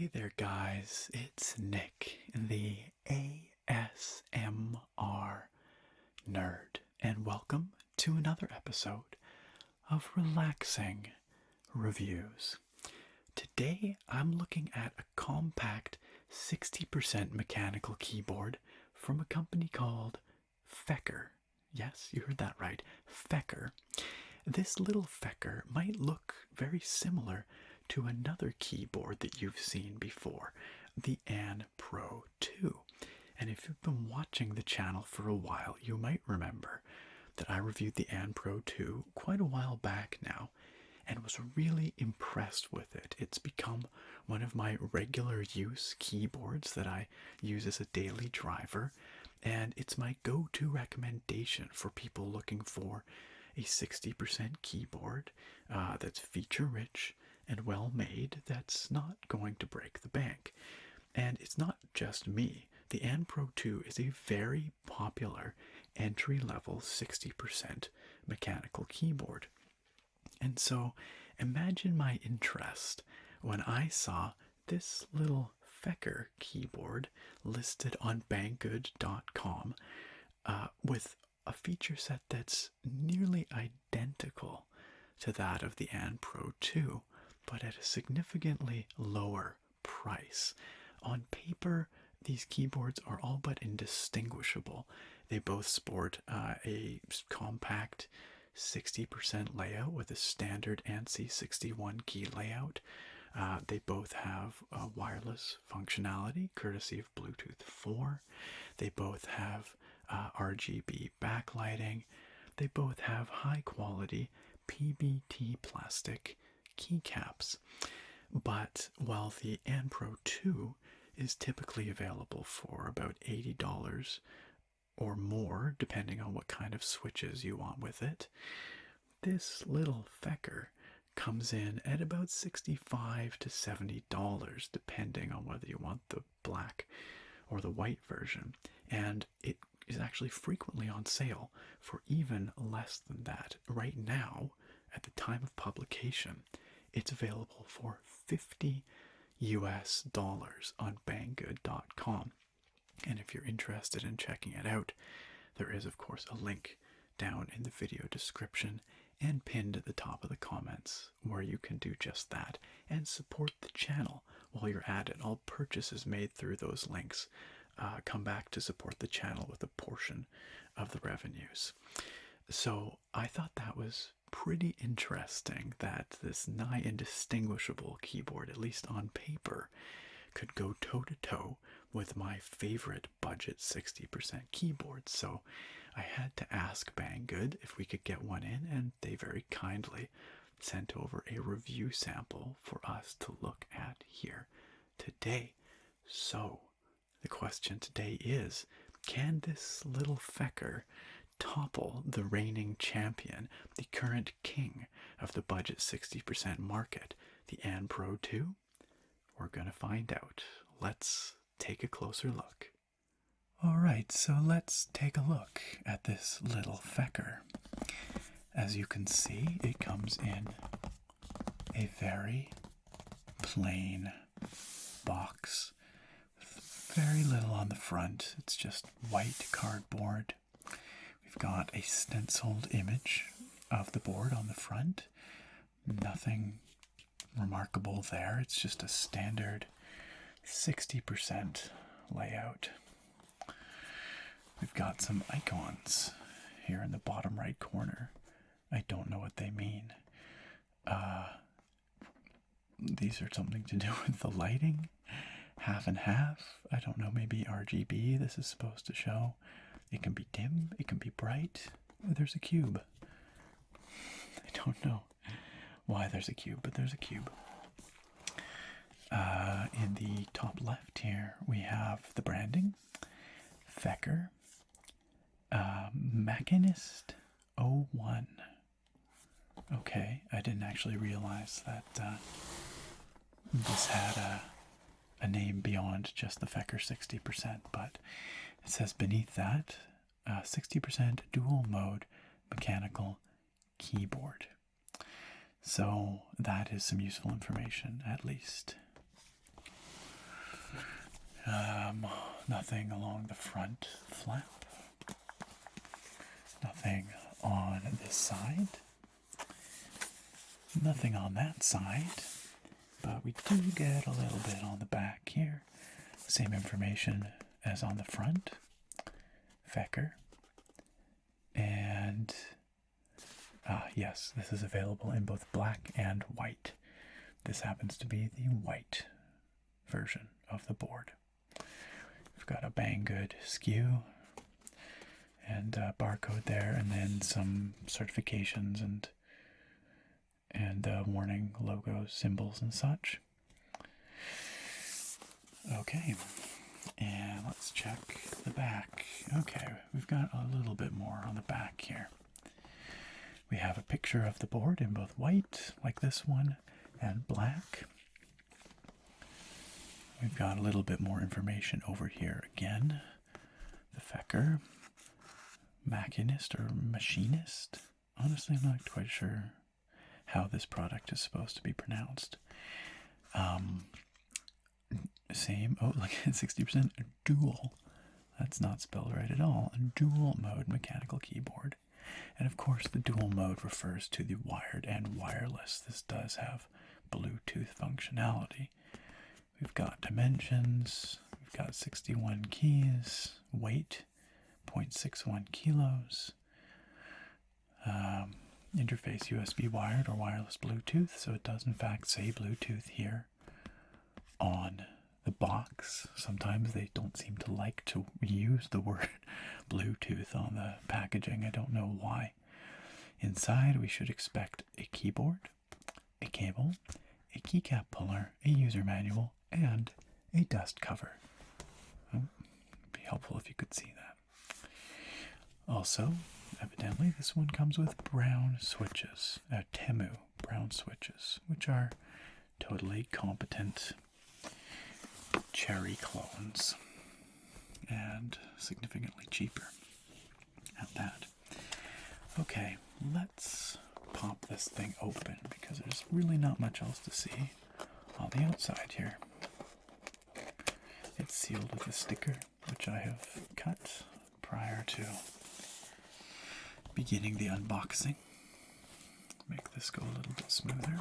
Hey there, guys. It's Nick, the ASMR nerd, and welcome to another episode of Relaxing Reviews. Today, I'm looking at a compact 60% mechanical keyboard from a company called Feker. Yes, you heard that right, Feker. This little Feker might look very similar to another keyboard that you've seen before, the Anne Pro 2. And if you've been watching the channel for a while, you might remember that I reviewed the Anne Pro 2 quite a while back now and was really impressed with it. It's become one of my regular use keyboards that I use as a daily driver, and it's my go-to recommendation for people looking for a 60% keyboard that's feature-rich and well made, that's not going to break the bank. And it's not just me. The Anne Pro 2 is a very popular entry-level 60% mechanical keyboard. And so imagine my interest when I saw this little Feker keyboard listed on banggood.com with a feature set that's nearly identical to that of the Anne Pro 2, but at a significantly lower price. On paper, these keyboards are all but indistinguishable. They both sport a compact 60% layout with a standard ANSI 61 key layout. They both have wireless functionality courtesy of Bluetooth 4. They both have RGB backlighting. They both have high quality PBT plastic keycaps. But while the Anne Pro 2 is typically available for about $80 or more, depending on what kind of switches you want with it, this little Feker comes in at about $65 to $70, depending on whether you want the black or the white version. And it is actually frequently on sale for even less than that. Right now, at the time of publication, it's available for $50 on banggood.com. And if you're interested in checking it out, there is, of course, a link down in the video description and pinned at the top of the comments where you can do just that and support the channel while you're at it. All purchases made through those links come back to support the channel with a portion of the revenues. So I thought that was pretty interesting that this nigh indistinguishable keyboard, at least on paper, could go toe-to-toe with my favorite budget 60% keyboard. So I had to ask Banggood if we could get one in, and they very kindly sent over a review sample for us to look at here today. So the question today is, can this little Feker topple the reigning champion, the current king of the budget 60% market, the Anne Pro 2? We're going to find out. Let's take a closer look. Alright, so let's take a look at this little Feker. As you can see, it comes in a very plain box with very little on the front. It's just white cardboard. We've got a stenciled image of the board on the front. Nothing remarkable there. It's just a standard 60% layout. We've got some icons here in the bottom right corner. I don't know what they mean. These are something to do with the lighting. Half and half. I don't know, maybe RGB this is supposed to show. It can be dim, it can be bright. There's a cube. I don't know why there's a cube, but there's a cube. In the top left here, we have the branding. Feker Machinist 01. Okay, I didn't actually realize that this had a name beyond just the Feker 60%, but it says beneath that, 60% dual mode mechanical keyboard. So that is some useful information, at least. Nothing along the front flap. Nothing on this side. Nothing on that side. But we do get a little bit on the back here. Same information as on the front. Feker. And yes, this is available in both black and white. This happens to be the white version of the board. We've got a Banggood SKU and a barcode there, and then some certifications and warning logos, symbols, and such. Okay, and let's check the back. Okay, we've got a little bit more on the back here. We have a picture of the board in both white, like this one, and black. We've got a little bit more information over here again. The Feker Machinist or Machinist. Honestly, I'm not quite sure how this product is supposed to be pronounced. Same, like 60% dual. That's not spelled right at all. A dual mode mechanical keyboard. And of course, the dual mode refers to the wired and wireless. This does have Bluetooth functionality. We've got dimensions, we've got 61 keys, weight, 0.61 kilos, interface USB wired or wireless Bluetooth, so it does in fact say Bluetooth here on the box. Sometimes they don't seem to like to use the word Bluetooth on the packaging, I don't know why. Inside we should expect a keyboard, a cable, a keycap puller, a user manual, and a dust cover. It'd be helpful if you could see that. Also, evidently, this one comes with brown switches, Temu brown switches, which are totally competent Cherry clones and significantly cheaper at that. Okay, let's pop this thing open because there's really not much else to see on the outside here. It's sealed with a sticker, which I have cut prior to beginning the unboxing. Make this go a little bit smoother.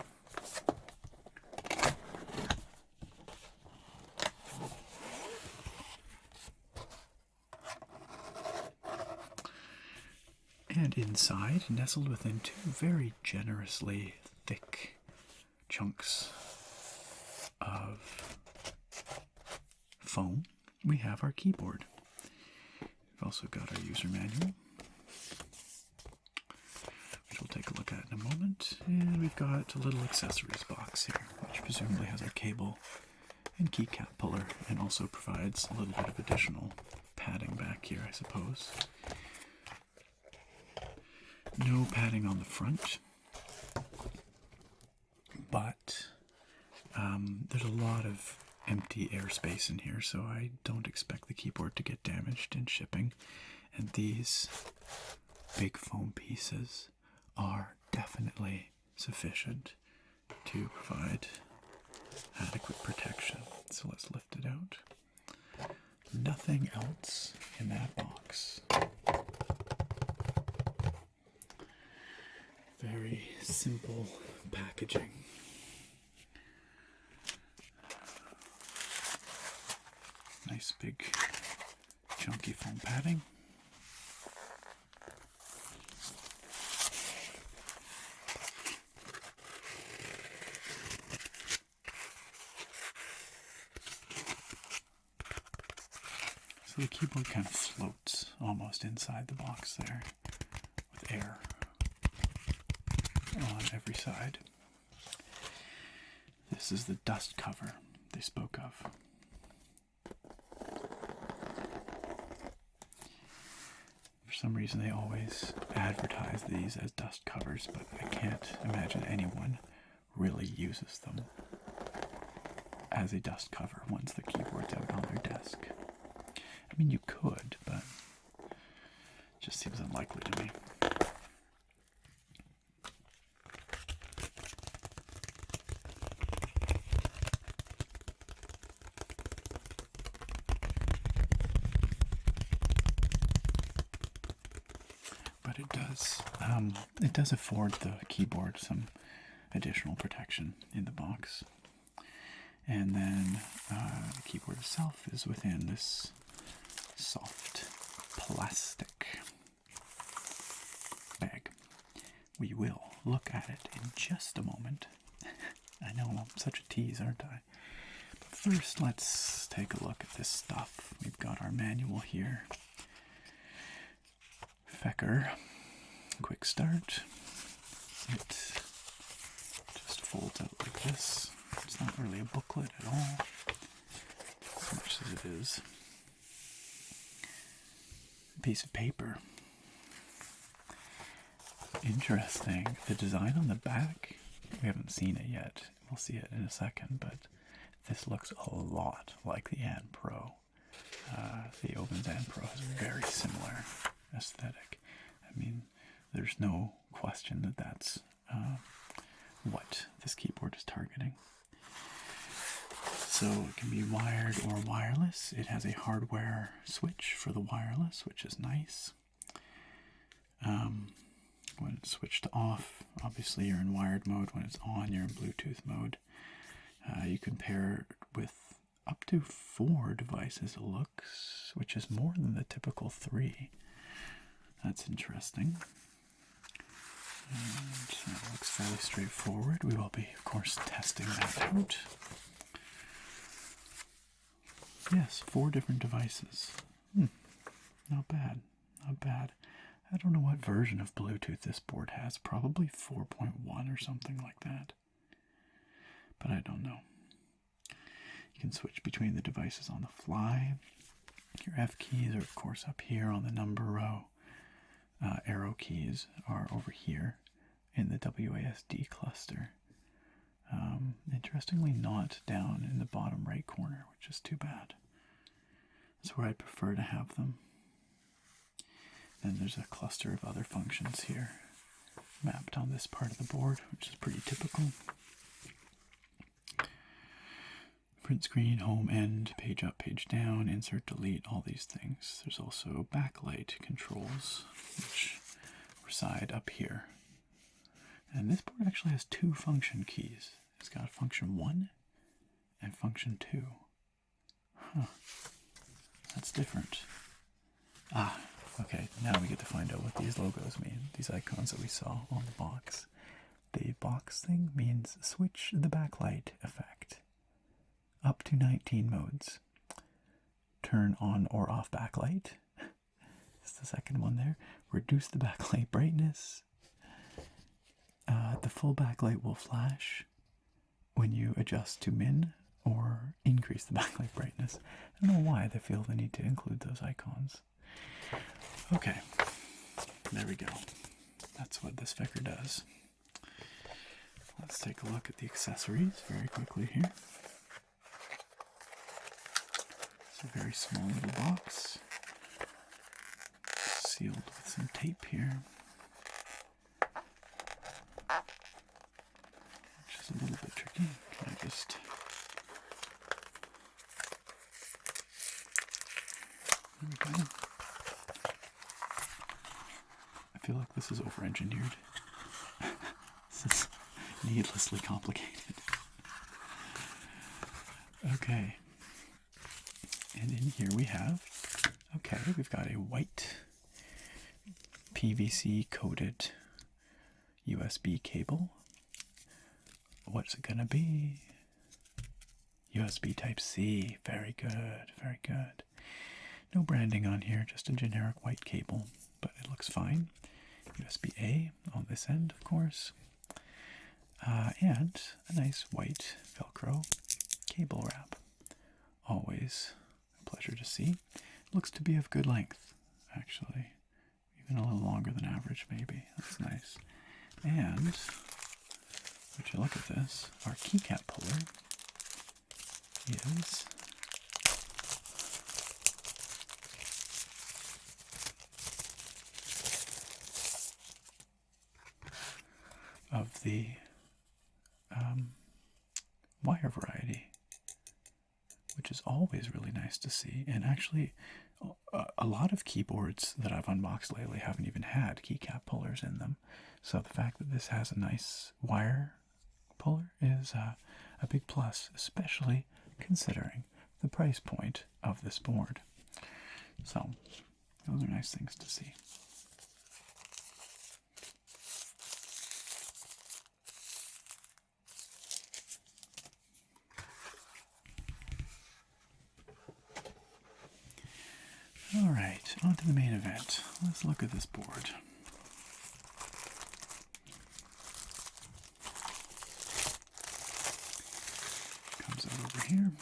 And inside, nestled within two very generously thick chunks of foam, we have our keyboard. We've also got our user manual, which we'll take a look at in a moment. And we've got a little accessories box here, which presumably has our cable and keycap puller, and also provides a little bit of additional padding back here, I suppose. No padding on the front, but there's a lot of empty airspace in here, so I don't expect the keyboard to get damaged in shipping. And these big foam pieces are definitely sufficient to provide adequate protection. So let's lift it out. Nothing else in that box. Very simple packaging. Nice big chunky foam padding. So the keyboard kind of floats almost inside the box there with air on every side. This is the dust cover they spoke of. For some reason they always advertise these as dust covers, but I can't imagine anyone really uses them as a dust cover once the keyboard's out on their desk. I mean, you could, but it just seems unlikely to me. but it does afford the keyboard some additional protection in the box. And then the keyboard itself is within this soft plastic bag. We will look at it in just a moment. I know, I'm such a tease, aren't I? But first, let's take a look at this stuff. We've got our manual here. Feker, quick start. It just folds out like this. It's not really a booklet at all, as much as it is a piece of paper. Interesting. The design on the back, we haven't seen it yet. We'll see it in a second, but this looks a lot like the An Pro. The Oben's An Pro has a very similar aesthetic. I mean, there's no question that that's what this keyboard is targeting. So it can be wired or wireless. It has a hardware switch for the wireless, which is nice. When it's switched off, obviously you're in wired mode. When it's on, you're in Bluetooth mode. You can pair it with up to 4 devices, it looks, which is more than the typical 3. That's interesting. And that looks fairly straightforward. We will be, of course, testing that out. Yes, 4 different devices. Not bad, not bad. I don't know what version of Bluetooth this board has. Probably 4.1 or something like that. But I don't know. You can switch between the devices on the fly. Your F keys are, of course, up here on the number row. Arrow keys are over here in the WASD cluster. Interestingly, not down in the bottom right corner, which is too bad. That's where I'd prefer to have them. Then there's a cluster of other functions here mapped on this part of the board, which is pretty typical. Print screen, home, end, page up, page down, insert, delete, all these things. There's also backlight controls, which reside up here. And this board actually has 2 function keys. It's got function 1 and function 2. Huh. That's different. Okay, now we get to find out what these logos mean, these icons that we saw on the box. The box thing means switch the backlight effect. Up to 19 modes. Turn on or off backlight. That's the second one there. Reduce the backlight brightness. The full backlight will flash when you adjust to min or increase the backlight brightness. I don't know why they feel the need to include those icons. Okay, there we go. That's what this Feker does. Let's take a look at the accessories very quickly here. It's a very small little box, sealed with some tape here, which is a little bit tricky. Can I just... There we go. I feel like this is over-engineered. This is needlessly complicated. Okay. And in here we have, we've got a white PVC coated USB cable. What's it gonna be? USB Type-C. Very good, very good. No branding on here, just a generic white cable, but it looks fine. USB-A on this end, of course. And a nice white Velcro cable wrap. Always a pleasure to see. Looks to be of good length, actually. Even a little longer than average, maybe. That's nice. And, would you look at this, our keycap puller is of the wire variety, which is always really nice to see. And actually, a lot of keyboards that I've unboxed lately haven't even had keycap pullers in them. So the fact that this has a nice wire puller is a big plus, especially considering the price point of this board. So those are nice things to see. All right, on to the main event. Let's look at this board. Comes out over here.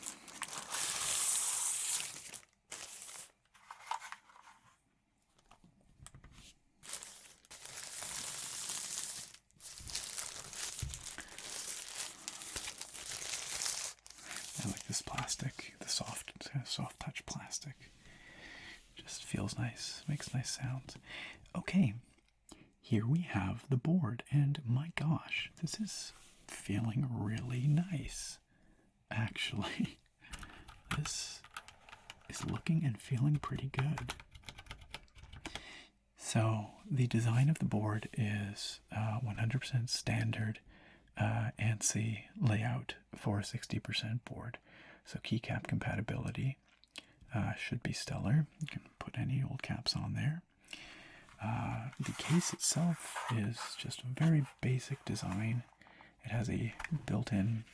I like this plastic, the soft touch plastic. Just feels nice, makes nice sounds. Okay, here we have the board, and my gosh, this is feeling really nice. Actually, this is looking and feeling pretty good. So the design of the board is 100% standard ANSI layout for a 60% board. So keycap compatibility should be stellar. You can put any old caps on there. The case itself is just a very basic design. It has a built-in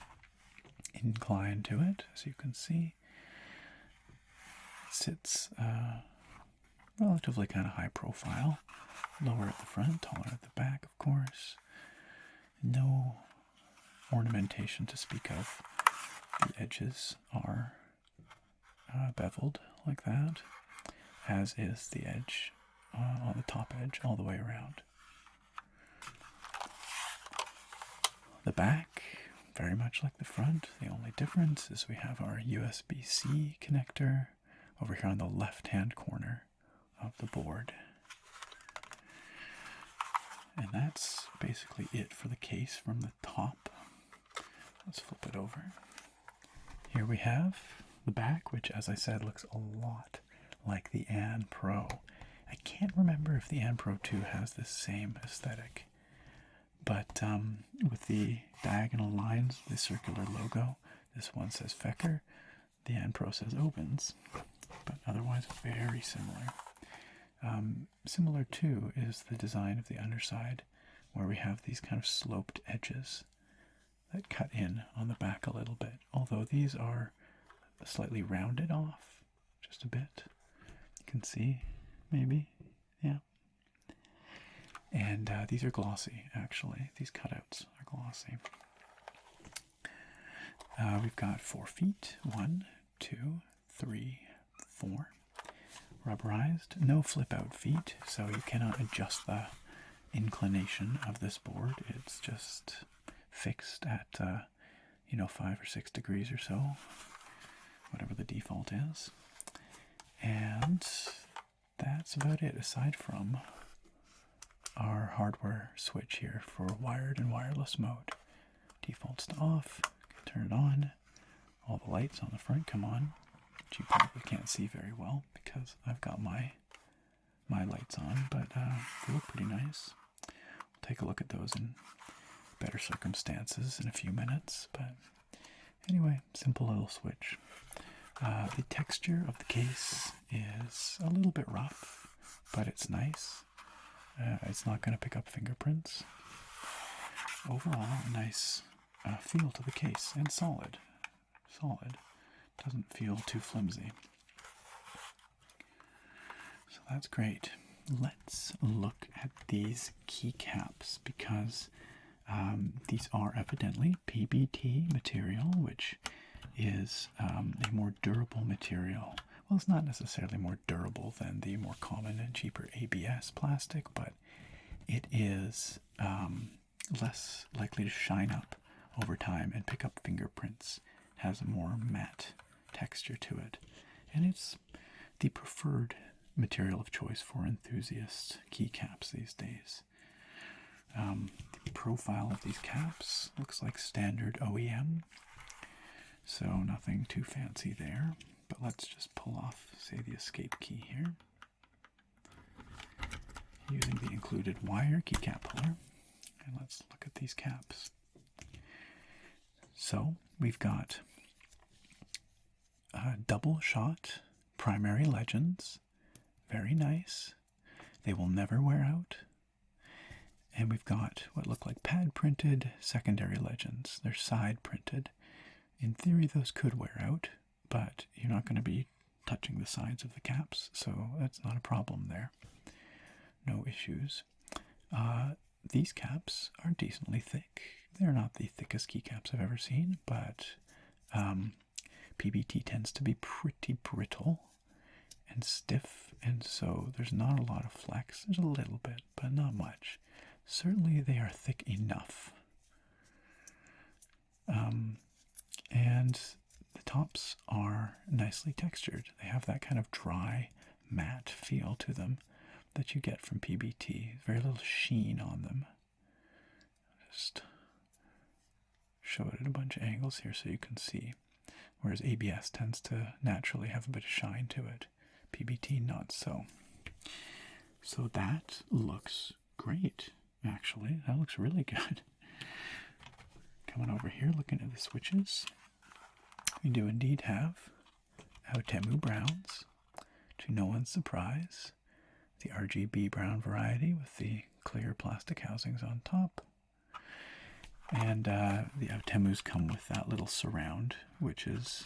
incline to it, as you can see. It sits relatively kind of high profile, lower at the front, taller at the back, of course. No ornamentation to speak of. The edges are beveled like that, as is the edge on the top edge all the way around. The back, very much like the front. The only difference is we have our USB-C connector over here on the left-hand corner of the board. And that's basically it for the case from the top. Let's flip it over. Here we have the back, which, as I said, looks a lot like the An Pro. I can't remember if the An Pro 2 has this same aesthetic, but with the diagonal lines, the circular logo, this one says Feker, the An Pro says Opens, but otherwise very similar. Similar too is the design of the underside, where we have these kind of sloped edges that cut in on the back a little bit, although these are slightly rounded off just a bit. You can see, maybe, yeah. And these are glossy, actually. These cutouts are glossy. We've got 4 feet. 1, 2, 3, 4. Rubberized. No flip-out feet, so you cannot adjust the inclination of this board. It's just fixed at, 5 or 6 degrees or so, whatever the default is. And that's about it, aside from our hardware switch here for wired and wireless mode. Defaults to off, turn it on. All the lights on the front come on, which you probably can't see very well because I've got my lights on, but they look pretty nice. We'll take a look at those in better circumstances in a few minutes, but anyway, simple little switch. The texture of the case is a little bit rough, but it's nice. It's not going to pick up fingerprints. Overall, a nice feel to the case, and solid. Doesn't feel too flimsy. So that's great. Let's look at these keycaps, because these are evidently PBT material, which is a more durable material. Well, it's not necessarily more durable than the more common and cheaper ABS plastic, but it is less likely to shine up over time and pick up fingerprints. It has a more matte texture to it, and it's the preferred material of choice for enthusiast keycaps these days. The profile of these caps looks like standard OEM. So nothing too fancy there, but let's just pull off, say, the escape key here. Using the included wire keycap puller. And let's look at these caps. So we've got double shot primary legends. Very nice. They will never wear out. And we've got what look like pad printed secondary legends. They're side printed. In theory, those could wear out, but you're not going to be touching the sides of the caps, so that's not a problem there. No issues. These caps are decently thick. They're not the thickest keycaps I've ever seen, but PBT tends to be pretty brittle and stiff, and so there's not a lot of flex. There's a little bit, but not much. Certainly they are thick enough. And the tops are nicely textured. They have that kind of dry, matte feel to them that you get from PBT. Very little sheen on them. Just show it at a bunch of angles here so you can see. Whereas ABS tends to naturally have a bit of shine to it. PBT not so. So that looks great, actually. That looks really good. Coming over here, looking at the switches. We do indeed have Outemu browns, to no one's surprise. The RGB brown variety with the clear plastic housings on top. And the Outemus come with that little surround, which is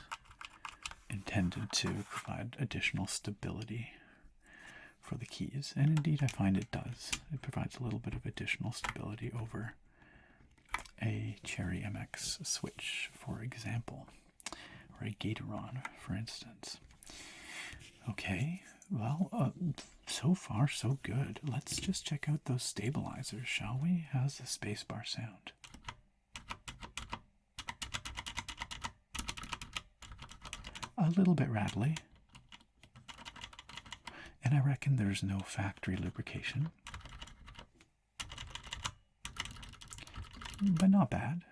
intended to provide additional stability for the keys. And indeed, I find it does. It provides a little bit of additional stability over a Cherry MX switch, for example, or a Gateron, for instance. Okay, well, so far so good. Let's just check out those stabilizers, shall we? How's the spacebar sound? A little bit rattly. And I reckon there's no factory lubrication. But not bad.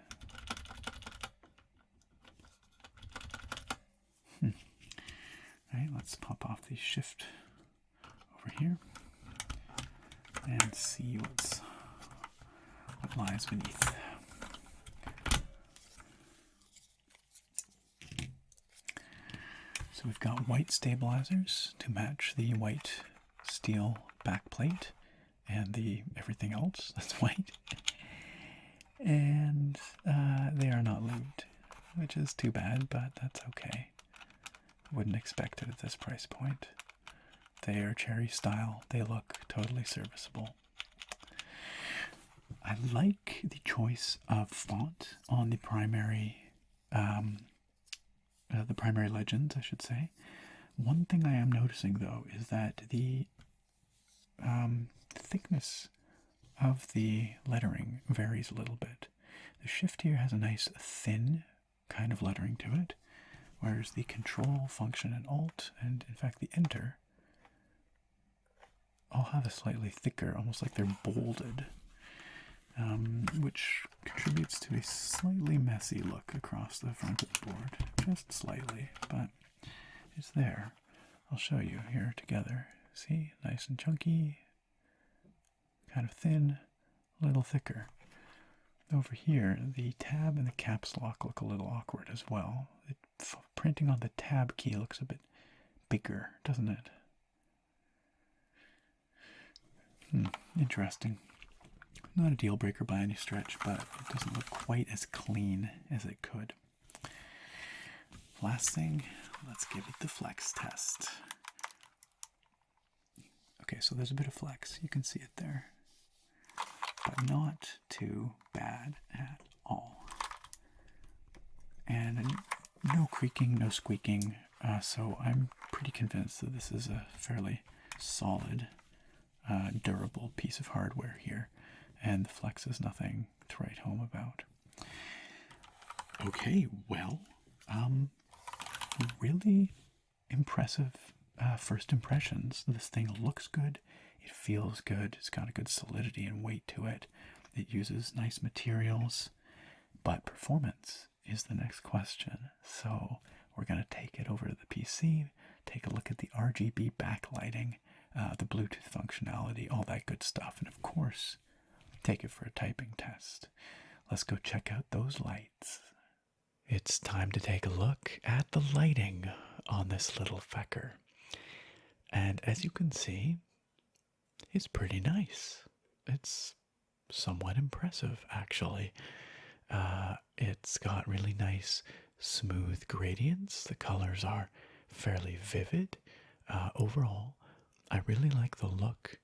Right, let's pop off the shift over here and see what lies beneath. So we've got white stabilizers to match the white steel backplate and the everything else that's white. And they are not lubed, which is too bad, but that's okay. Wouldn't expect it at this price point. They are Cherry style. They look totally serviceable. I like the choice of font on the primary legends, I should say. One thing I am noticing, though, is that the thickness of the lettering varies a little bit. The shift here has a nice thin kind of lettering to it, whereas the control, function, and alt, and in fact the enter, all have a slightly thicker, almost like they're bolded, which contributes to a slightly messy look across the front of the board. Just slightly, but it's there. I'll show you here together. See? Nice and chunky, kind of thin, a little thicker. Over here, the tab and the caps lock look a little awkward as well. The printing on the tab key looks a bit bigger, doesn't it? Interesting. Not a deal breaker by any stretch, but it doesn't look quite as clean as it could. Last thing, let's give it the flex test. Okay, so there's a bit of flex. You can see it there. But not too bad at all. And no creaking, no squeaking, so I'm pretty convinced that this is a fairly solid, durable piece of hardware here, and the flex is nothing to write home about. Okay, well, really impressive first impressions. This thing looks good. It feels good. It's got a good solidity and weight to it. It uses nice materials, but performance is the next question. So we're going to take it over to the PC, take a look at the RGB backlighting, the Bluetooth functionality, all that good stuff, and of course, take it for a typing test. Let's go check out those lights. It's time to take a look at the lighting on this little Feker. And as you can see, it's pretty nice. It's somewhat impressive, actually. It's got really nice, smooth gradients. The colors are fairly vivid. Overall, I really like the look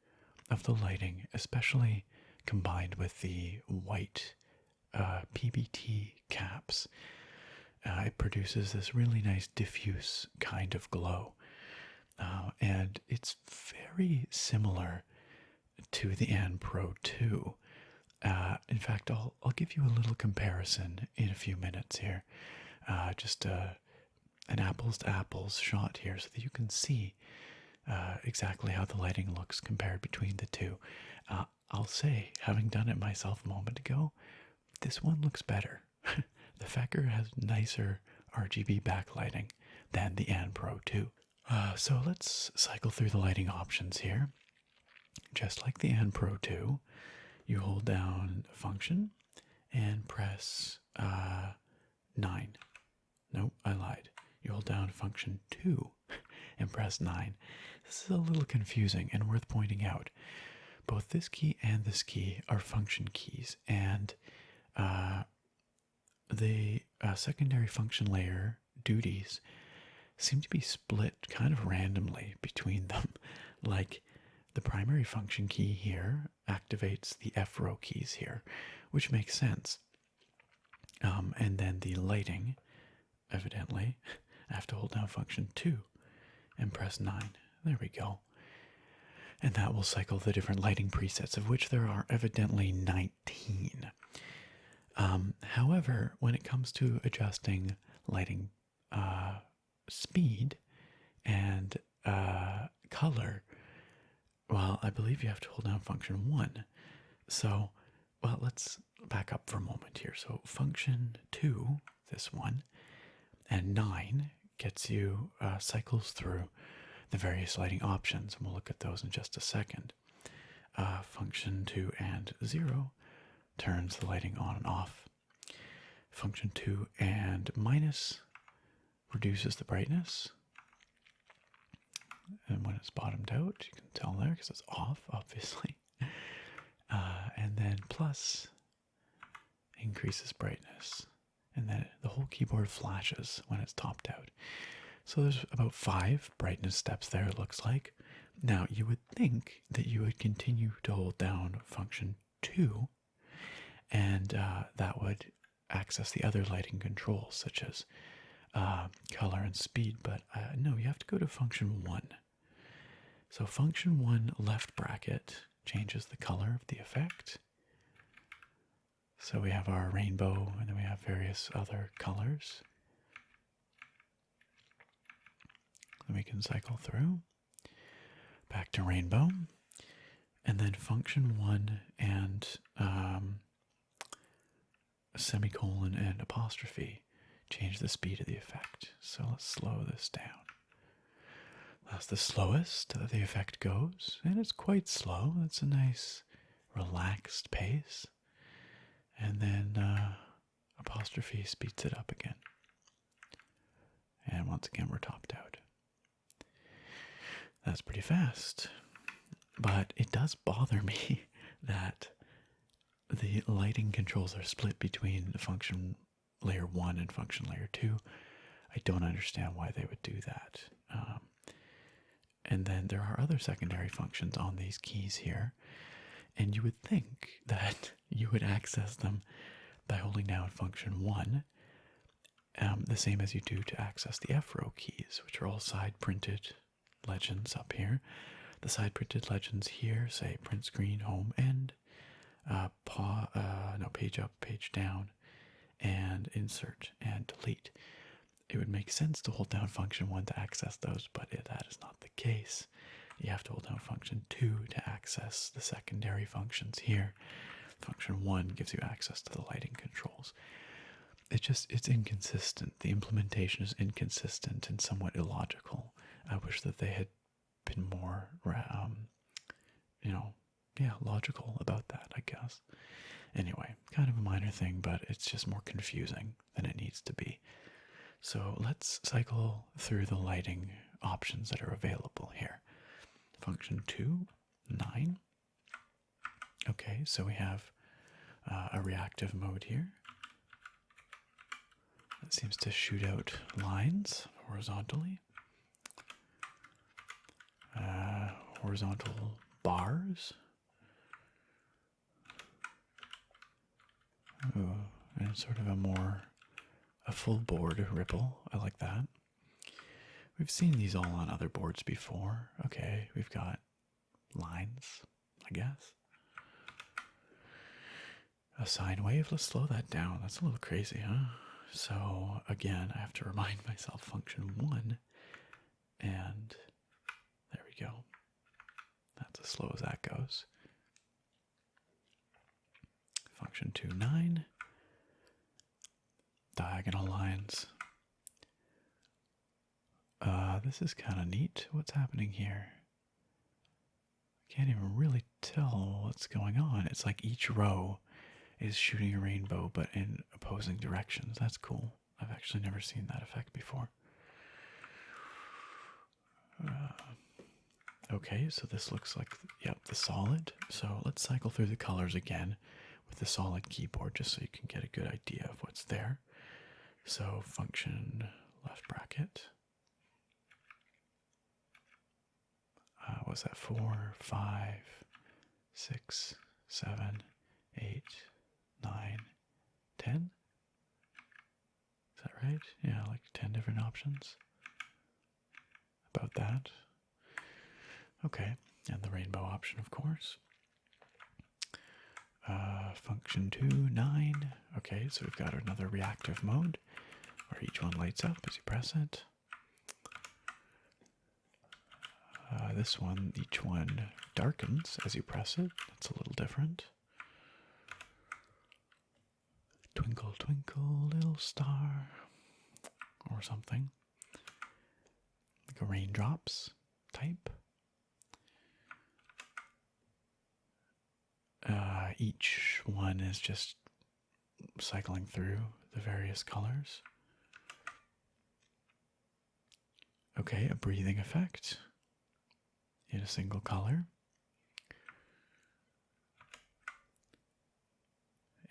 of the lighting, especially combined with the white PBT caps. It produces this really nice diffuse kind of glow. And it's very similar to the An Pro 2. In fact, I'll give you a little comparison in a few minutes here. Just an apples to apples shot here so that you can see exactly how the lighting looks compared between the two. I'll say, having done it myself a moment ago, this one looks better. The Feker has nicer RGB backlighting than the An Pro 2. So let's cycle through the lighting options here. Just like the An Pro 2, you hold down function and press 9. Nope, I lied. You hold down function 2 and press 9. This is a little confusing and worth pointing out. Both this key and this key are function keys, and the secondary function layer duties seem to be split kind of randomly between them. Like the primary function key here activates the F row keys here, which makes sense. And then the lighting, evidently, I have to hold down function 2 and press 9. There we go. And that will cycle the different lighting presets, of which there are evidently 19. However, when it comes to adjusting lighting speed and color, well, I believe you have to hold down function 1. So, well, let's back up for a moment here. So function 2, this one, and 9 gets you, cycles through the various lighting options, and we'll look at those in just a second. Function 2 and 0 turns the lighting on and off. Function 2 and minus reduces the brightness. And when it's bottomed out, you can tell there because it's off, obviously. And then plus increases brightness. And then the whole keyboard flashes when it's topped out. So there's about 5 brightness steps there, it looks like. Now, you would think that you would continue to hold down function 2, and that would access the other lighting controls, such as color and speed, but no, you have to go to function 1. So function 1 left bracket changes the color of the effect. So we have our rainbow, and then we have various other colors. Then we can cycle through, back to rainbow, and then function 1 and semicolon and apostrophe change the speed of the effect. So let's slow this down. That's the slowest that the effect goes, and it's quite slow. It's a nice relaxed pace. And then apostrophe speeds it up again. And once again, we're topped out. That's pretty fast. But it does bother me that the lighting controls are split between the function layer 1 and function layer 2. I don't understand why they would do that. And then there are other secondary functions on these keys here. And you would think that you would access them by holding down function 1, the same as you do to access the F row keys, which are all side printed legends up here. The side printed legends here say print screen, home, end, page up, page down, and insert and delete. It would make sense to hold down function 1 to access those, but that is not the case. You have to hold down function 2 to access the secondary functions here. Function 1 gives you access to the lighting controls. it's inconsistent. The implementation is inconsistent and somewhat illogical. I wish that they had been more, logical about that, I guess. Anyway, kind of a minor thing, but it's just more confusing than it needs to be. So let's cycle through the lighting options that are available here. Function 2, 9. Okay, so we have a reactive mode here. It seems to shoot out lines horizontally. Horizontal bars. Ooh, and sort of a full board ripple. I like that. We've seen these all on other boards before. Okay, we've got lines, I guess. A sine wave, let's slow that down. That's a little crazy, huh? So again, I have to remind myself function 1, and there we go. That's as slow as that goes. Function 2, 9. Diagonal lines. This is kind of neat. What's happening here? Can't even really tell what's going on. It's like each row is shooting a rainbow, but in opposing directions. That's cool. I've actually never seen that effect before. Okay, so this looks like, yep, the solid. So let's cycle through the colors again with the solid keyboard, just so you can get a good idea of what's there. So function left bracket. Was that 4, 5, 6, 7, 8, 9, 10? Is that right? Yeah, like 10 different options. About that. Okay, and the rainbow option, of course. Function 2, 9. Okay, so we've got another reactive mode where each one lights up as you press it. This one, each one darkens as you press it. That's a little different. Twinkle, twinkle, little star, or something. Like a raindrops type. Each one is just cycling through the various colors. Okay, a breathing effect in a single color.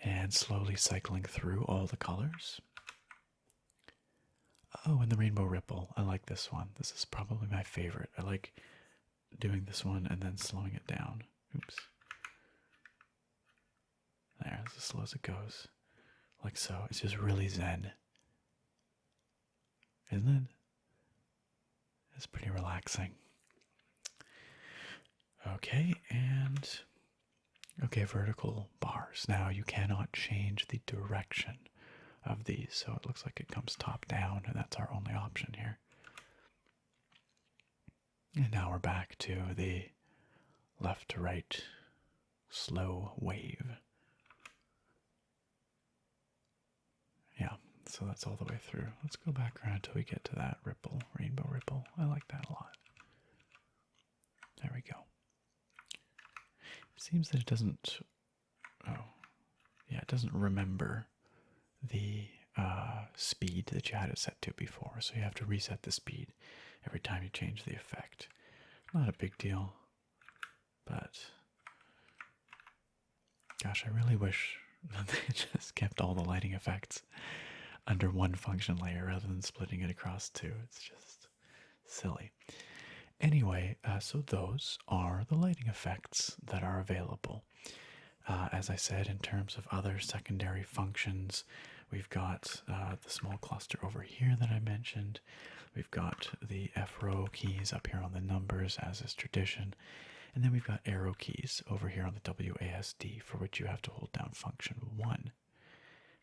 And slowly cycling through all the colors. Oh, and the rainbow ripple. I like this one. This is probably my favorite. I like doing this one and then slowing it down. Oops. There, it's as slow as it goes. Like so. It's just really zen. Isn't it? It's pretty relaxing. Okay, and okay, vertical bars. Now you cannot change the direction of these, so it looks like it comes top down, and that's our only option here. And now we're back to the left to right slow wave. Yeah, so that's all the way through. Let's go back around until we get to that ripple, rainbow ripple. I like that a lot. There we go. It seems that it doesn't, it doesn't remember the speed that you had it set to before, so you have to reset the speed every time you change the effect. Not a big deal, but gosh, I really wish that they just kept all the lighting effects under one function layer rather than splitting it across two. It's just silly. Anyway, so those are the lighting effects that are available. As I said, in terms of other secondary functions, we've got the small cluster over here that I mentioned. We've got the F-row keys up here on the numbers, as is tradition. And then we've got arrow keys over here on the WASD, for which you have to hold down function 1.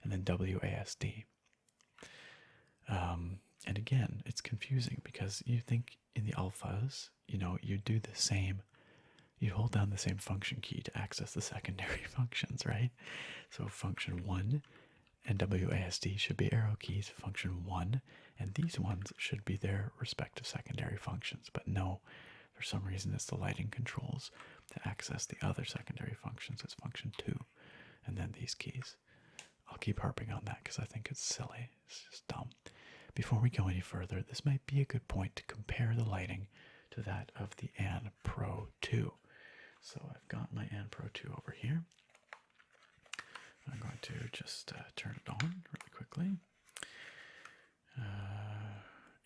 And then WASD. And again, it's confusing because you think in the alphas, you do the same, you hold down the same function key to access the secondary functions, right? So function 1 and WASD should be arrow keys function 1, and these ones should be their respective secondary functions. But no, for some reason it's the lighting controls to access the other secondary functions as function 2, and then these keys. I'll keep harping on that because I think it's silly. It's just dumb. Before we go any further, this might be a good point to compare the lighting to that of the An Pro 2. So I've got my An Pro 2 over here. I'm going to just turn it on really quickly.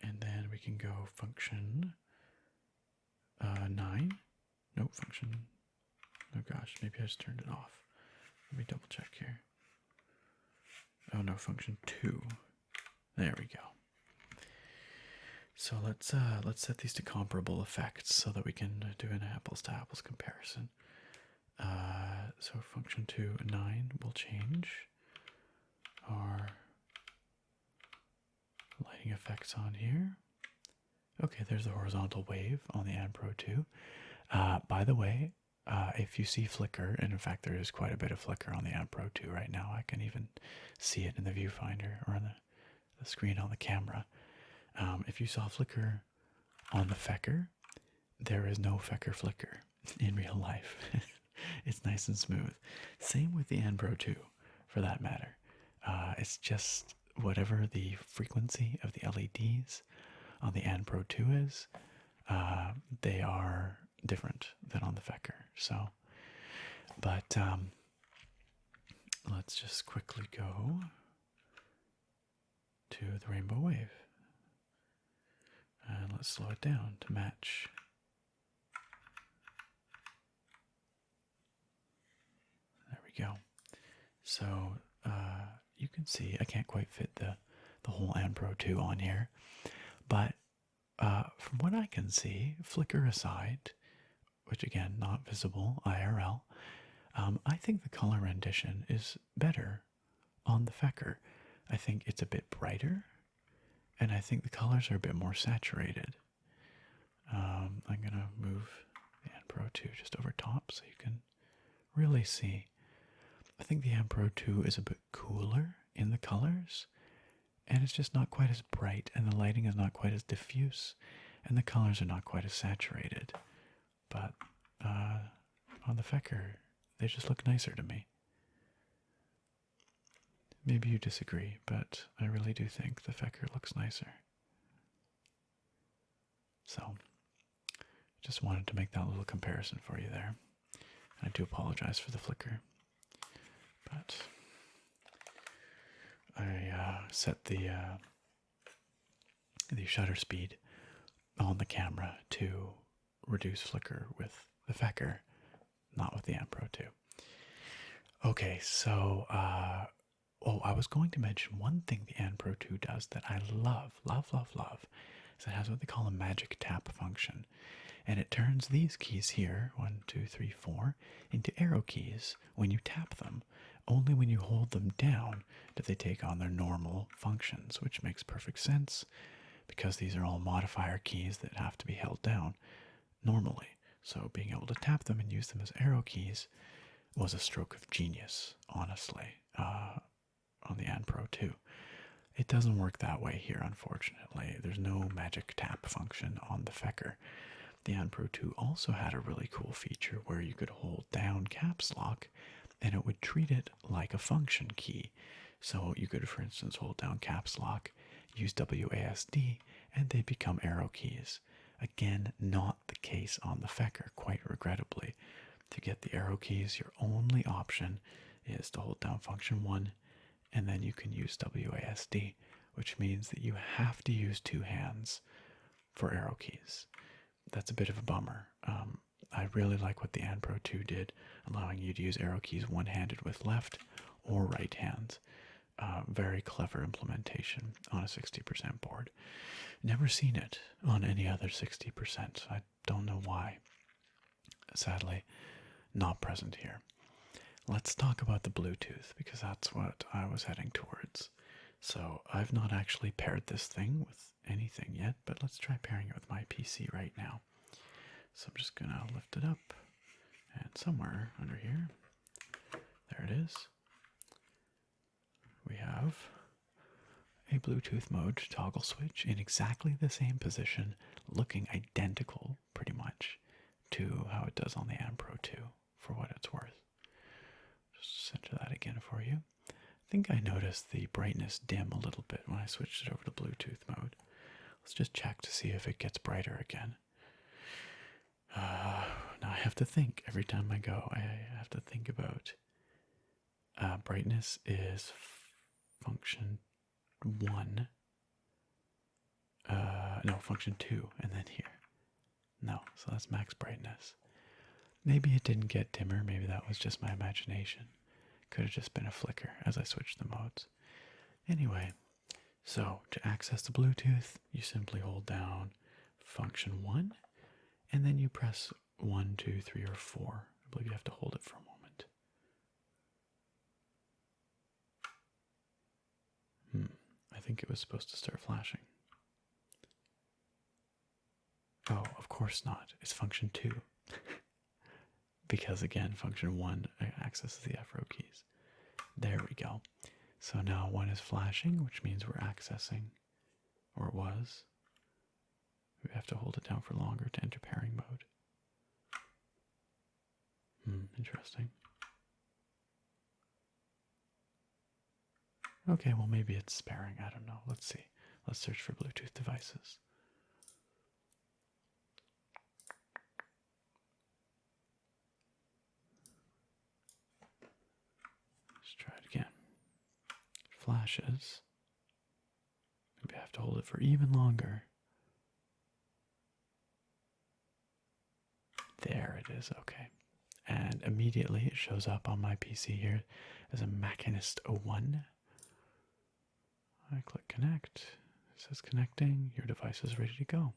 And then we can go function 9. Nope, function. Oh gosh, maybe I just turned it off. Let me double check here. Oh no, function 2. There we go. So let's set these to comparable effects so that we can do an apples to apples comparison. So function 2 9 will change our lighting effects on here. Okay, there's the horizontal wave on the An Pro 2. By the way, if you see flicker, and in fact there is quite a bit of flicker on the An Pro 2 right now. I can even see it in the viewfinder or on the screen on the camera. If you saw flicker on the Feker, there is no Feker flicker in real life. It's nice and smooth. Same with the An Pro 2, for that matter. It's just whatever the frequency of the LEDs on the An Pro 2 is, they are different than on the Feker. So, but let's just quickly go to the rainbow wave. And let's slow it down to match. There we go. So you can see I can't quite fit the whole An Pro 2 on here, but from what I can see, flicker aside, which again not visible IRL, I think the color rendition is better on the Feker. I think it's a bit brighter, and I think the colors are a bit more saturated. I'm going to move the An Pro 2 just over top so you can really see. I think the An Pro 2 is a bit cooler in the colors, and it's just not quite as bright, and the lighting is not quite as diffuse, and the colors are not quite as saturated. But on the Feker, they just look nicer to me. Maybe you disagree, but I really do think the Feker looks nicer. So, just wanted to make that little comparison for you there. I do apologize for the flicker, but I set the shutter speed on the camera to reduce flicker with the Feker, not with the An Pro 2. Okay, so I was going to mention one thing the An Pro 2 does that I love, is it has what they call a magic tap function. And it turns these keys here, 1, 2, 3, 4, into arrow keys when you tap them. Only when you hold them down do they take on their normal functions, which makes perfect sense because these are all modifier keys that have to be held down normally. So being able to tap them and use them as arrow keys was a stroke of genius, honestly, on the An Pro 2. It doesn't work that way here, unfortunately. There's no magic tap function on the Feker. The An Pro 2 also had a really cool feature where you could hold down caps lock and it would treat it like a function key. So you could, for instance, hold down caps lock, use WASD, and they become arrow keys. Again, not the case on the Feker, quite regrettably. To get the arrow keys, your only option is to hold down function 1, and then you can use WASD, which means that you have to use 2 hands for arrow keys. That's a bit of a bummer. I really like what the An Pro 2 did, allowing you to use arrow keys one-handed with left or right hand. Very clever implementation on a 60% board. Never seen it on any other 60%. I don't know why. Sadly, not present here. Let's talk about the Bluetooth, because that's what I was heading towards. So I've not actually paired this thing with anything yet, but let's try pairing it with my PC right now. So I'm just going to lift it up, and somewhere under here, there it is. we have a Bluetooth mode toggle switch in exactly the same position, looking identical pretty much to how it does on the Am Pro 2, for what it's worth. Just center that again for you. I think I noticed the brightness dim a little bit when I switched it over to Bluetooth mode. Let's just check to see if it gets brighter again. Now I have to think every time I go. I have to think about brightness is function 1. No, function 2, and then here. No, so that's max brightness. Maybe it didn't get dimmer. Maybe that was just my imagination. Could have just been a flicker as I switched the modes. Anyway, so to access the Bluetooth, you simply hold down function 1, and then you press 1, 2, 3, or 4. I believe you have to hold it for a moment. I think it was supposed to start flashing. Oh, of course not. It's function 2. Because again, function 1 accesses the F-row keys. There we go. So now 1 is flashing, which means we're accessing, or it was. We have to hold it down for longer to enter pairing mode. Interesting. Okay, well maybe it's pairing. I don't know. Let's see. Let's search for Bluetooth devices. Let's try it again. Flashes. Maybe I have to hold it for even longer. There it is, okay. And immediately it shows up on my PC here as a Machinist 01. I click connect. It says connecting. Your device is ready to go.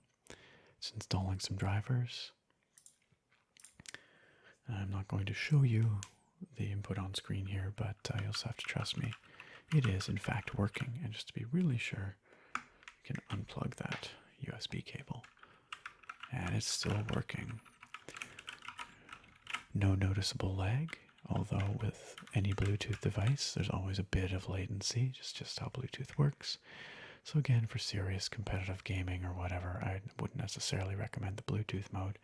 It's installing some drivers. I'm not going to show you the input on screen here, but you'll just have to trust me. It is in fact working. And just to be really sure, you can unplug that USB cable. And it's still working. No noticeable lag, although with any Bluetooth device, there's always a bit of latency, just how Bluetooth works. So again, for serious competitive gaming or whatever, I wouldn't necessarily recommend the Bluetooth mode.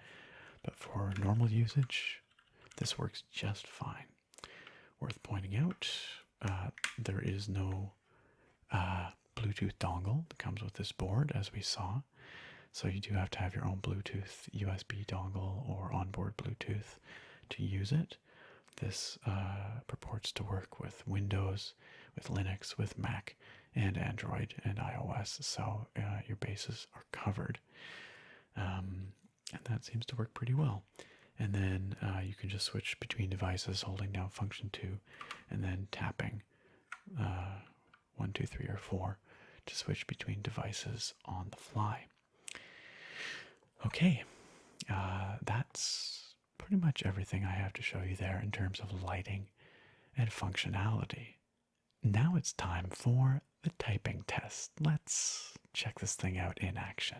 But for normal usage, this works just fine. Worth pointing out, there is no Bluetooth dongle that comes with this board, as we saw. So you do have to have your own Bluetooth USB dongle or onboard Bluetooth to use it. This purports to work with Windows, with Linux, with Mac, and Android and iOS. So your bases are covered. And that seems to work pretty well. And then you can just switch between devices holding down function 2 and then tapping 1, 2, 3, or 4 to switch between devices on the fly. Okay, that's pretty much everything I have to show you there in terms of lighting and functionality. Now it's time for the typing test. Let's check this thing out in action.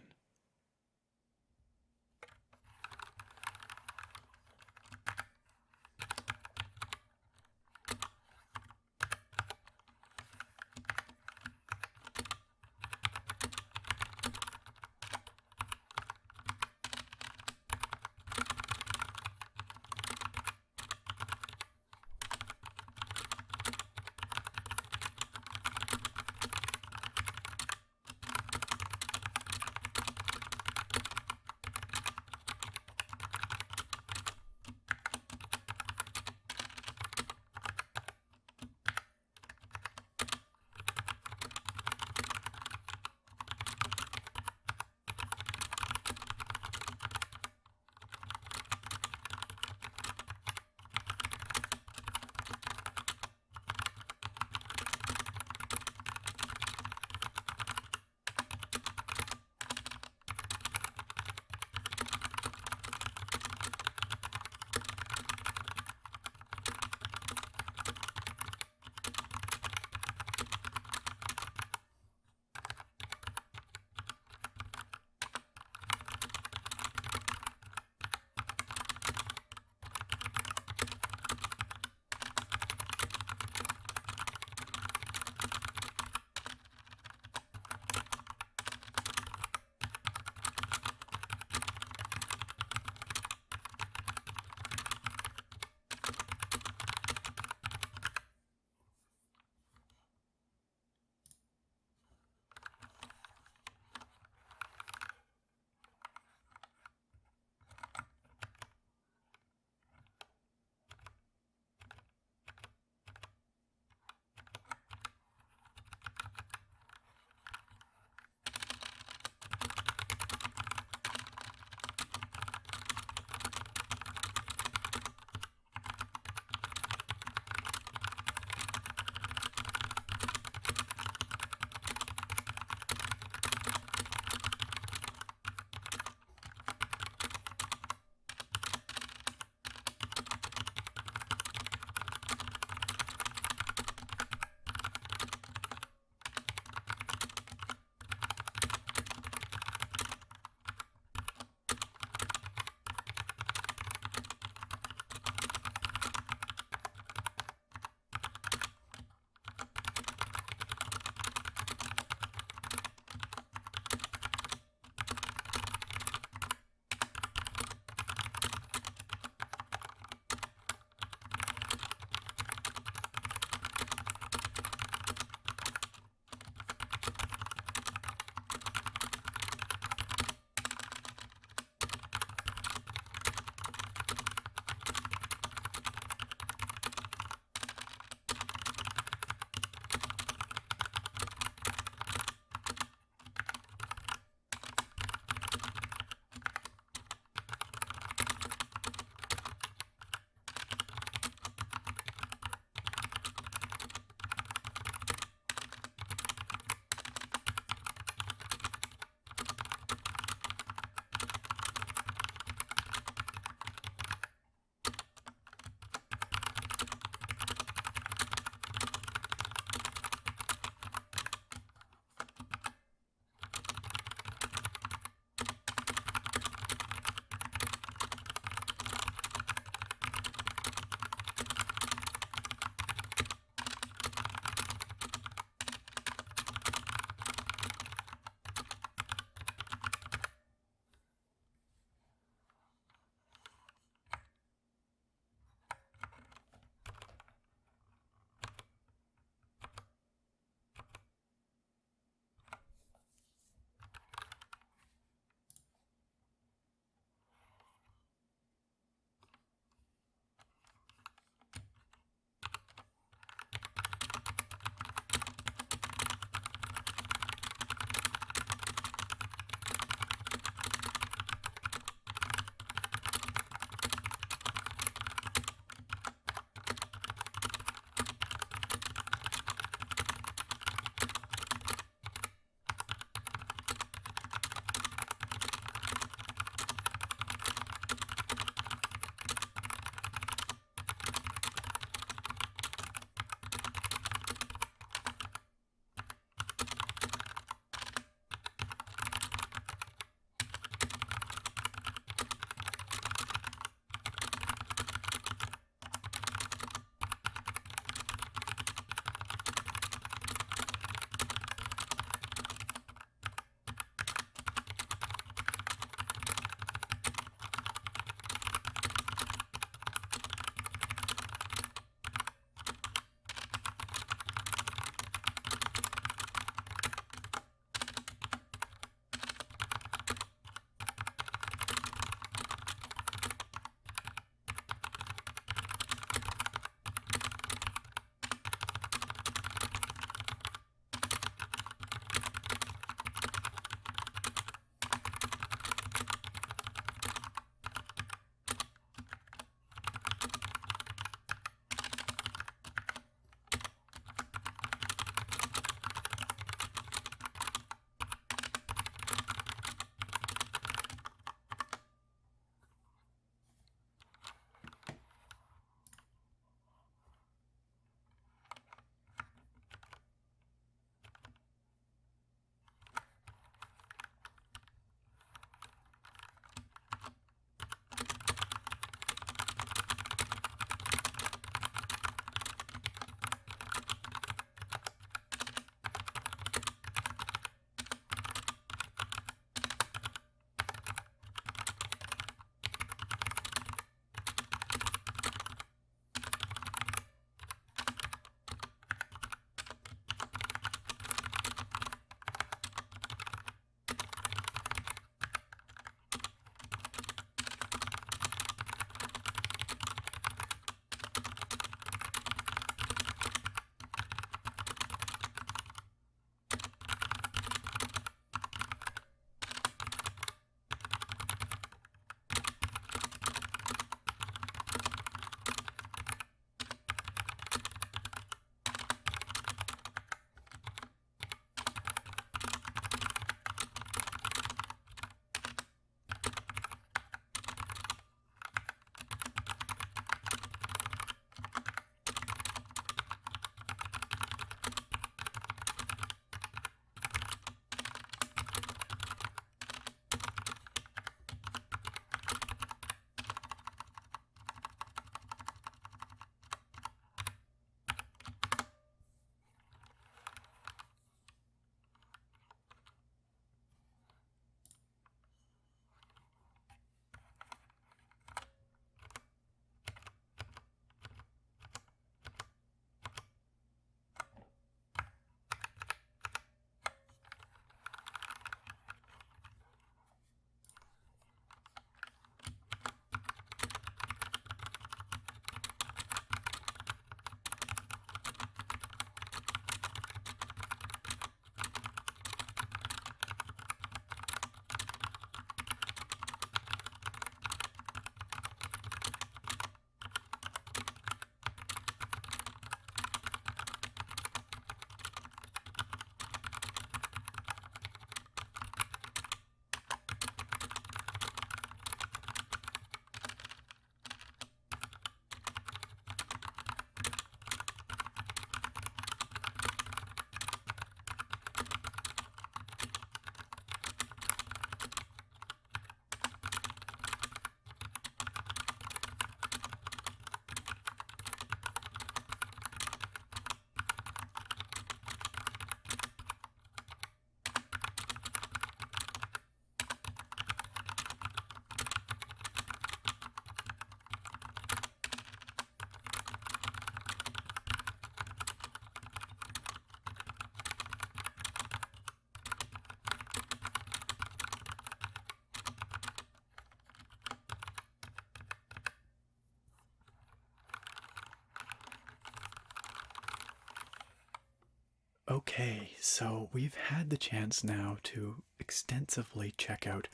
Okay, so we've had the chance now to extensively check out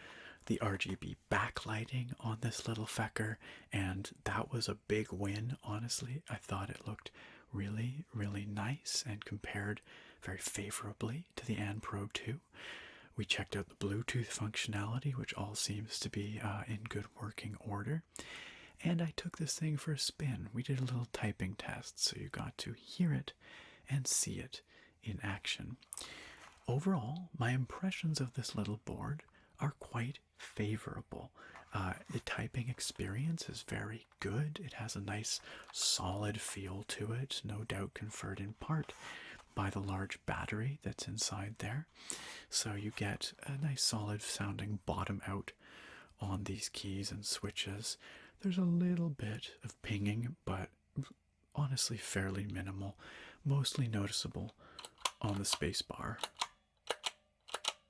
the RGB backlighting on this little Feker, and that was a big win, honestly. I thought it looked really, really nice and compared very favorably to the An Pro 2. We checked out the Bluetooth functionality, which all seems to be in good working order. And I took this thing for a spin. We did a little typing test, so you got to hear it and see it in action. Overall, my impressions of this little board are quite favorable. The typing experience is very good. It has a nice solid feel to it, no doubt conferred in part by the large battery that's inside there. So you get a nice solid sounding bottom out on these keys and switches. There's a little bit of pinging, but honestly fairly minimal, mostly noticeable on the space bar.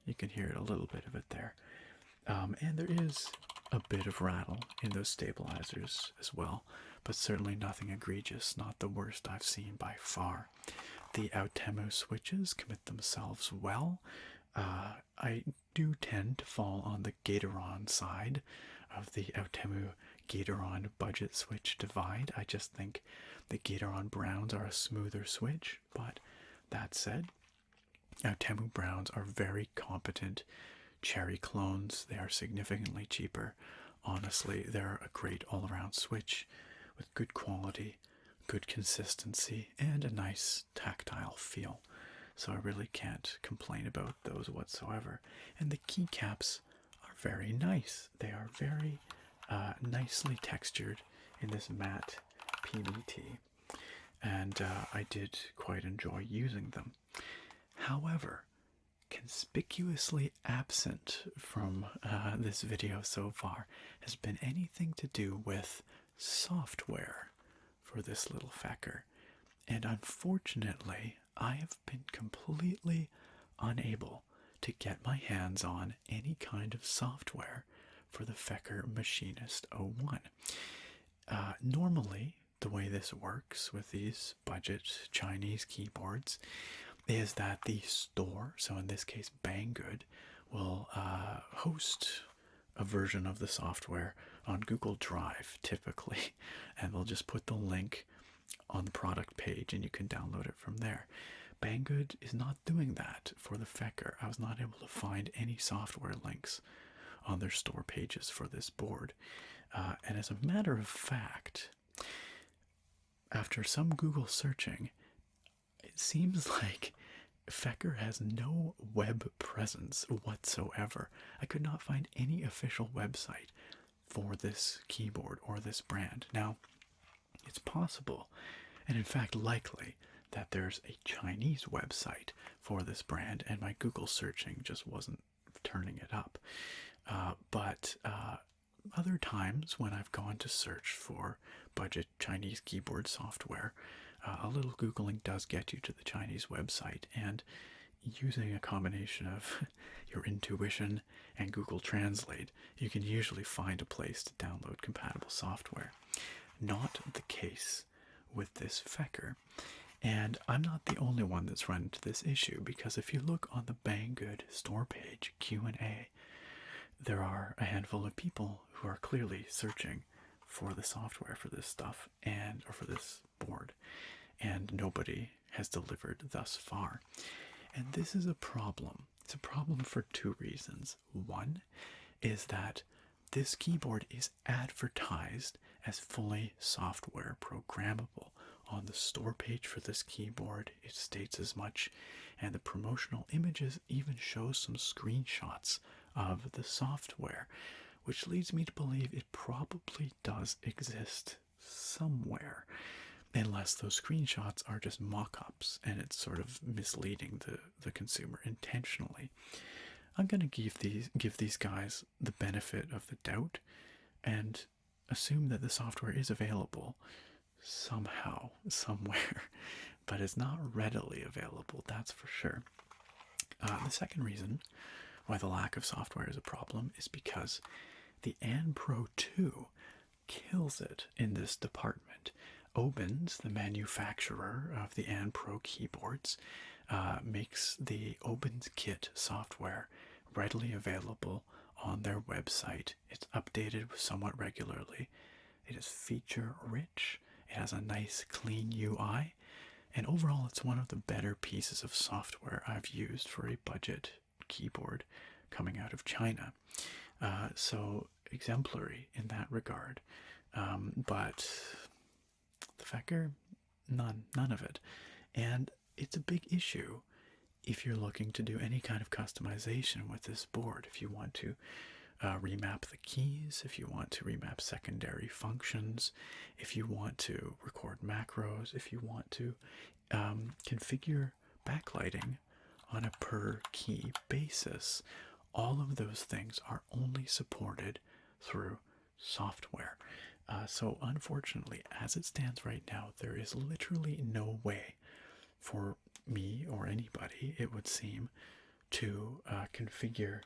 You can hear a little bit of it there. And there is a bit of rattle in those stabilizers as well, but certainly nothing egregious, not the worst I've seen by far. The Outemu switches commit themselves well. I do tend to fall on the Gateron side of the Outemu Gateron budget switch divide. I just think the Gateron Browns are a smoother switch, but that said, Outemu Browns are very competent Cherry clones. They are significantly cheaper. Honestly, they're a great all-around switch with good quality, good consistency, and a nice tactile feel. So I really can't complain about those whatsoever. And the keycaps are very nice. They are very nicely textured in this matte PBT. And I did quite enjoy using them. However, conspicuously absent from this video so far has been anything to do with software for this little Feker. And unfortunately, I have been completely unable to get my hands on any kind of software for the Feker Machinist 01. Normally, the way this works with these budget Chinese keyboards is that the store, so in this case Banggood, will host a version of the software on Google Drive typically, and they'll just put the link on the product page and you can download it from there. Banggood is not doing that for the Feker. I was not able to find any software links on their store pages for this board. And as a matter of fact, after some Google searching, it seems like Feker has no web presence whatsoever. I could not find any official website for this keyboard or this brand. Now, it's possible, and in fact likely, that there's a Chinese website for this brand, and my Google searching just wasn't turning it up. But other times when I've gone to search for budget Chinese keyboard software, a little Googling does get you to the Chinese website, and using a combination of your intuition and Google Translate, you can usually find a place to download compatible software. Not the case with this Feker. And I'm not the only one that's run into this issue, because if you look on the Banggood store page, Q&A, there are a handful of people who are clearly searching for the software for this stuff or for this board, and nobody has delivered thus far. And this is a problem. It's a problem for two reasons. One is that this keyboard is advertised as fully software programmable. On the store page for this keyboard, it states as much, and the promotional images even show some screenshots of the software, which leads me to believe it probably does exist somewhere, unless those screenshots are just mock-ups and it's sort of misleading the consumer intentionally. I'm going to give these guys the benefit of the doubt and assume that the software is available somehow, somewhere, but it's not readily available, that's for sure. The second reason why the lack of software is a problem is because the An Pro 2 kills it in this department. Obens, the manufacturer of the An Pro keyboards, makes the OpenKit software readily available on their website. It's updated somewhat regularly. It is feature rich. It has a nice clean UI. And overall, it's one of the better pieces of software I've used for a budget keyboard coming out of China. So exemplary in that regard. But the Feker, none of it. And it's a big issue if you're looking to do any kind of customization with this board. If you want to remap the keys, if you want to remap secondary functions, if you want to record macros, if you want to configure backlighting on a per key basis, all of those things are only supported through software. So unfortunately, as it stands right now, there is literally no way for me or anybody, it would seem, to configure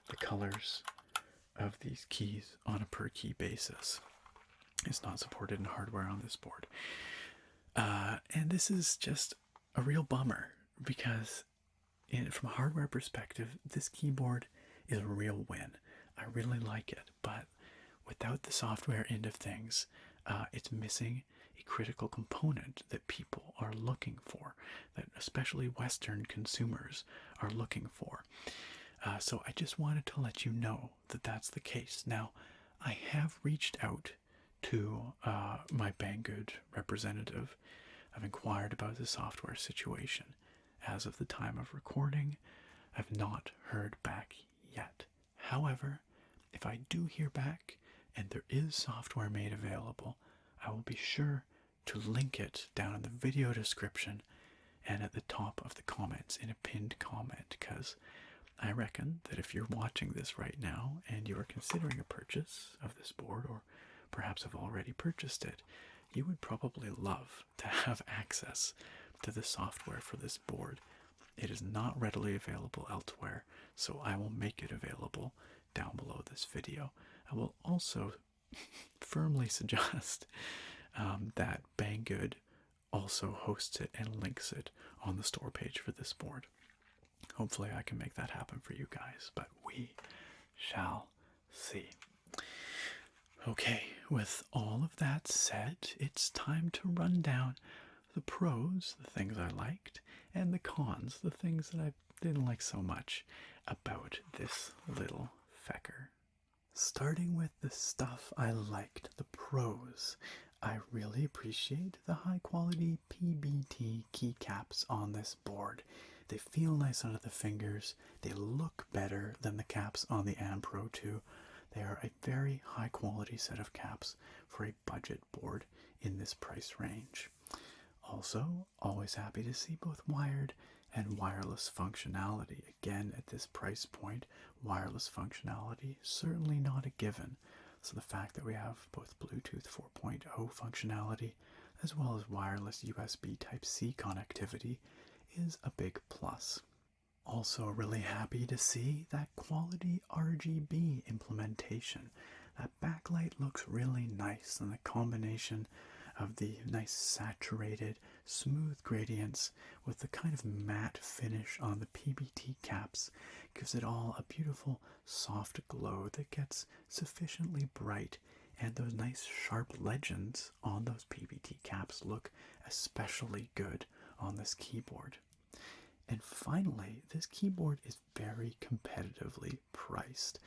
the colors of these keys on a per key basis. It's not supported in hardware on this board. And this is just a real bummer because from a hardware perspective, this keyboard is a real win. I really like it, but without the software end of things, it's missing a critical component that people are looking for, that especially Western consumers are looking for. So I just wanted to let you know that that's the case. Now, I have reached out to my Banggood representative. I've inquired about the software situation. As of the time of recording, I've not heard back yet. However, if I do hear back and there is software made available, I will be sure to link it down in the video description and at the top of the comments in a pinned comment, because I reckon that if you're watching this right now and you are considering a purchase of this board, or perhaps have already purchased it, you would probably love to have access to the software for this board. It is not readily available elsewhere, so I will make it available down below this video. I will also firmly suggest that Banggood also hosts it and links it on the store page for this board. Hopefully I can make that happen for you guys, but we shall see. Okay, with all of that said, it's time to run down the pros, the things I liked, and the cons, the things that I didn't like so much about this little Feker. Starting with the stuff I liked, the pros. I really appreciate the high quality PBT keycaps on this board. They feel nice under the fingers. They look better than the caps on the AM Pro 2. They are a very high quality set of caps for a budget board in this price range. Also, always happy to see both wired and wireless functionality. Again, at this price point, wireless functionality certainly not a given. So the fact that we have both Bluetooth 4.0 functionality as well as wireless USB Type-C connectivity is a big plus. Also really happy to see that quality RGB implementation. That backlight looks really nice, and the combination of the nice saturated, smooth gradients with the kind of matte finish on the PBT caps gives it all a beautiful soft glow that gets sufficiently bright, and those nice sharp legends on those PBT caps look especially good on this keyboard. And finally, this keyboard is very competitively priced.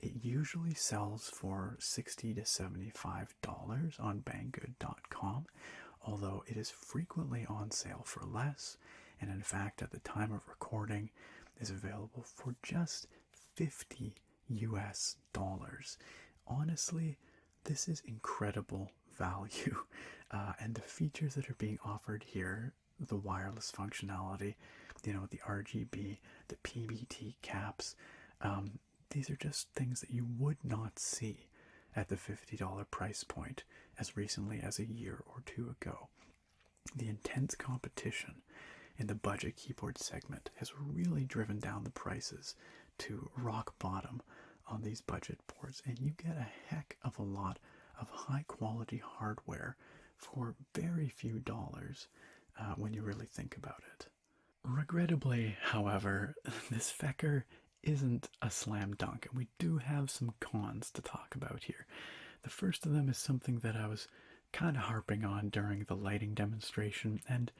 It usually sells for $60 to $75 on Banggood.com, although it is frequently on sale for less, and in fact at the time of recording is available for just $50 US. Honestly, this is incredible value, and the features that are being offered here, the wireless functionality, the RGB, the PBT caps, these are just things that you would not see at the $50 price point as recently as a year or two ago. The intense competition in the budget keyboard segment has really driven down the prices to rock bottom on these budget boards, and you get a heck of a lot of high quality hardware for very few dollars when you really think about it. Regrettably, however, this Feker isn't a slam dunk, and we do have some cons to talk about here. The first of them is something that I was kind of harping on during the lighting demonstration, and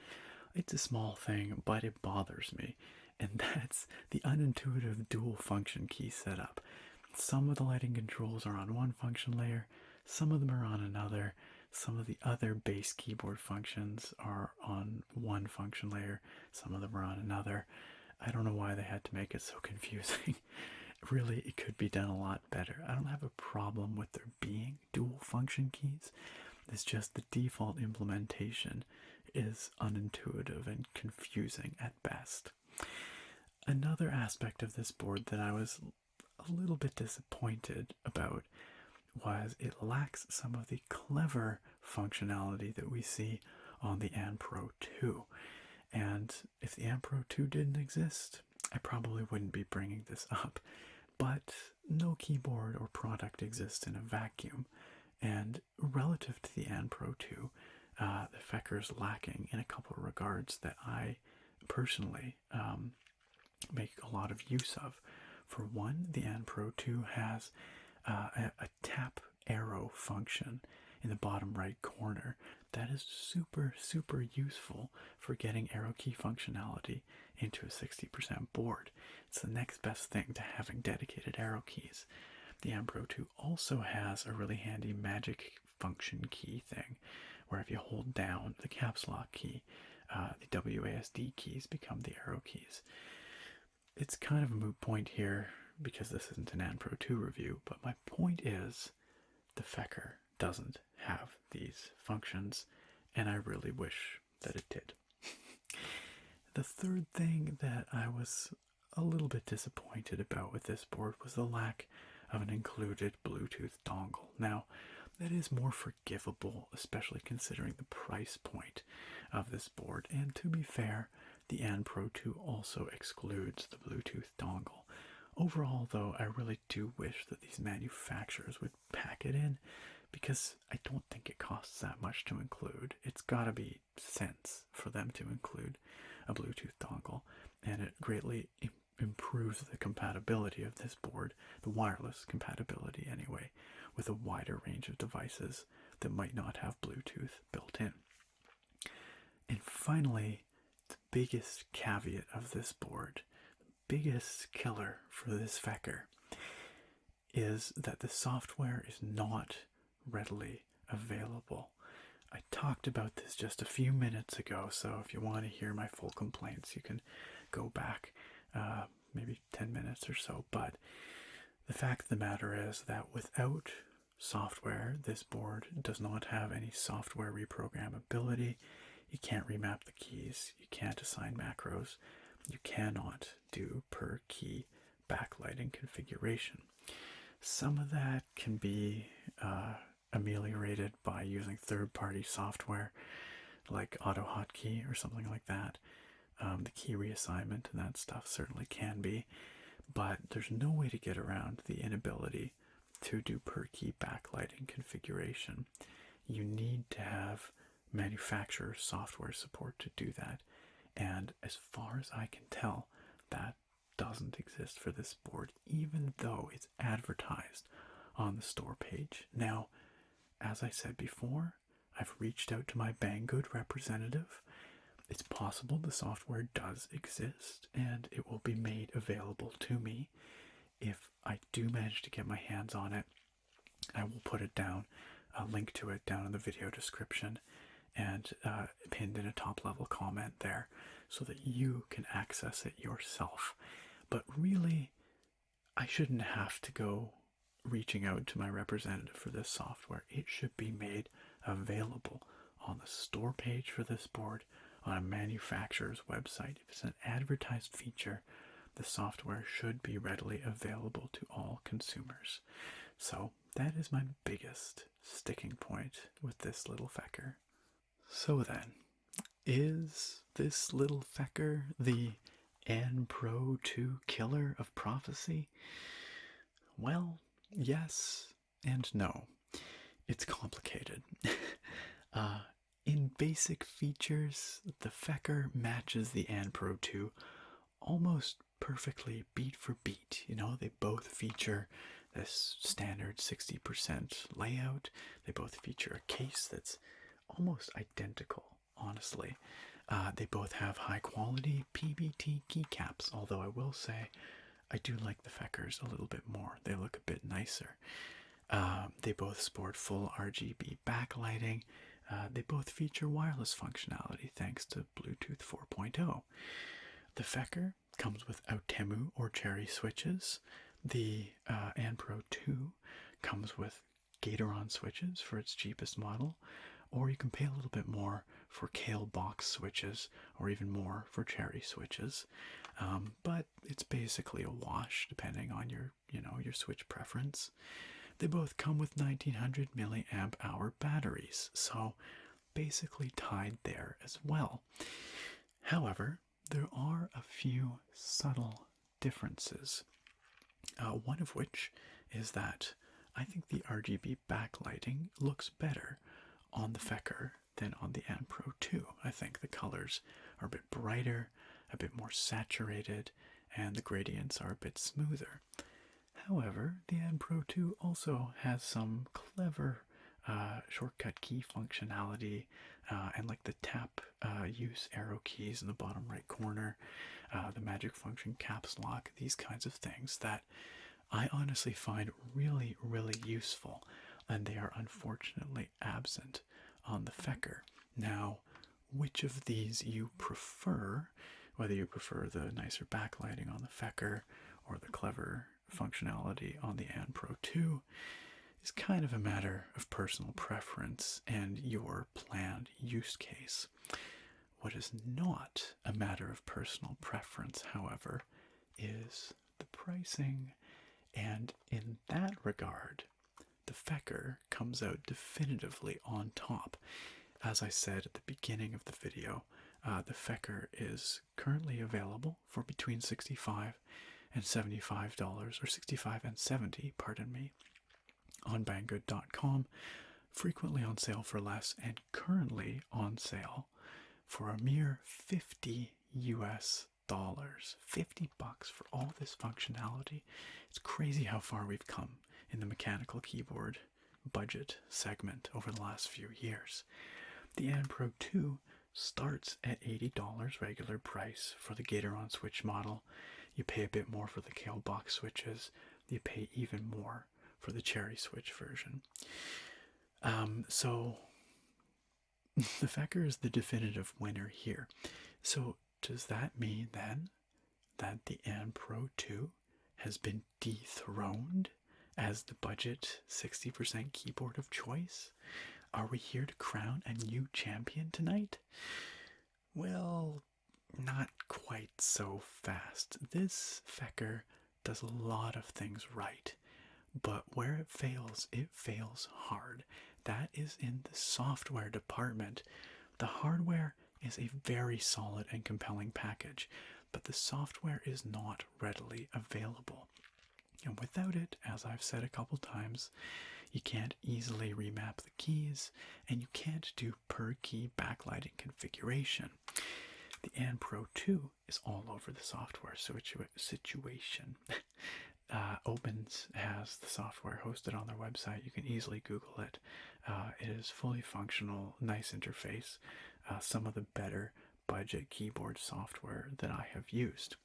it's a small thing, but it bothers me, and that's the unintuitive dual function key setup. Some of the lighting controls are on one function layer, some of them are on another, some of the other base keyboard functions are on one function layer, some of them are on another. I don't know why they had to make it so confusing. Really, it could be done a lot better. I don't have a problem with there being dual function keys. It's just the default implementation is unintuitive and confusing at best. Another aspect of this board that I was a little bit disappointed about was it lacks some of the clever functionality that we see on the AnPro 2. And if the AnPro 2 didn't exist, I probably wouldn't be bringing this up. But no keyboard or product exists in a vacuum, and relative to the AnPro 2, the Feker's lacking in a couple of regards that I personally make a lot of use of. For one, the AnPro 2 has a tap arrow function in the bottom right corner that is super useful for getting arrow key functionality into a 60% board. It's the next best thing to having dedicated arrow keys. The AnPro 2 also has a really handy magic function key thing, where if you hold down the caps lock key, the WASD keys become the arrow keys. It's kind of a moot point here because this isn't an AnPro 2 review, but my point is the Feker doesn't have these functions, and I really wish that it did. The third thing that I was a little bit disappointed about with this board was the lack of an included Bluetooth dongle. Now, that is more forgivable, especially considering the price point of this board, and to be fair, the AnPro 2 also excludes the Bluetooth dongle. Overall, though, I really do wish that these manufacturers would pack it in, because I don't think it costs that much to include. It's gotta be cents for them to include a Bluetooth dongle, and it greatly improves the compatibility of this board, the wireless compatibility anyway, with a wider range of devices that might not have Bluetooth built in. And finally, the biggest caveat of this board, the biggest killer for this Feker, is that the software is not readily available. I talked about this just a few minutes ago, so if you want to hear my full complaints, you can go back maybe 10 minutes or so. But the fact of the matter is that without software, this board does not have any software reprogrammability. You can't remap the keys, you can't assign macros, you cannot do per key backlighting configuration. Some of that can be ameliorated by using third-party software like AutoHotkey or something like that. The key reassignment and that stuff certainly can be, but there's no way to get around the inability to do per key backlighting configuration. You need to have manufacturer software support to do that, and as far as I can tell, that doesn't exist for this board, even though it's advertised on the store page. Now, as I said before, I've reached out to my Banggood representative. It's possible the software does exist and it will be made available to me. If I do manage to get my hands on it, I will put it down, a link to it down in the video description, and pinned in a top level comment there so that you can access it yourself. But really, I shouldn't have to go reaching out to my representative for this software. It should be made available on the store page for this board, on a manufacturer's website. If it's an advertised feature, the software should be readily available to all consumers. So that is my biggest sticking point with this little Feker. So then, is this little Feker the AnPro 2 killer of prophecy? Well, yes and no. It's complicated. In basic features, the Feker matches the Pro 2 almost perfectly beat for beat. You know, they both feature this standard 60% layout. They both feature a case that's almost identical, honestly. They both have high quality PBT keycaps, although I will say I do like the Fekers a little bit more. They look a bit nicer. They both sport full RGB backlighting. They both feature wireless functionality thanks to Bluetooth 4.0. The Feker comes with Outemu or cherry switches. The Pro 2 comes with Gatoron switches for its cheapest model, or you can pay a little bit more for Kale box switches, or even more for cherry switches. But it's basically a wash depending on your switch preference. They both come with 1900 milliamp hour batteries, so basically tied there as well. However, there are a few subtle differences. One of which is that I think the RGB backlighting looks better on the Feker than on the Pro 2. I think the colors are a bit brighter, a bit more saturated, and the gradients are a bit smoother. However, the Pro 2 also has some clever shortcut key functionality and like the tap use arrow keys in the bottom right corner, the magic function caps lock, these kinds of things that I honestly find really, really useful, and they are unfortunately absent on the Feker. Now, which of these you prefer, whether you prefer the nicer backlighting on the Feker or the clever functionality on the Pro 2, is kind of a matter of personal preference and your planned use case. What is not a matter of personal preference, however, is the pricing, and in that regard, the Feker comes out definitively on top. As I said at the beginning of the video, the Feker is currently available for between $65 and $75, or $65 and $70, pardon me, on Banggood.com, frequently on sale for less, and currently on sale for a mere $50 US. $50 for all this functionality. It's crazy how far we've come in the mechanical keyboard budget segment over the last few years. The Pro 2 starts at $80 regular price for the Gatoron switch model. You pay a bit more for the Kale box switches. You pay even more for the cherry switch version. So the Feker is the definitive winner here. So does that mean then that the Pro 2 has been dethroned as the budget 60% keyboard of choice? Are we here to crown a new champion tonight? Well, not quite so fast. This Feker does a lot of things right, but where it fails hard. That is in the software department. The hardware is a very solid and compelling package, but the software is not readily available. And without it, as I've said a couple times, you can't easily remap the keys, and you can't do per key backlighting configuration. The Pro 2 is all over the software situation. Opens has the software hosted on their website. You can easily Google it. It is fully functional, nice interface, some of the better budget keyboard software that I have used.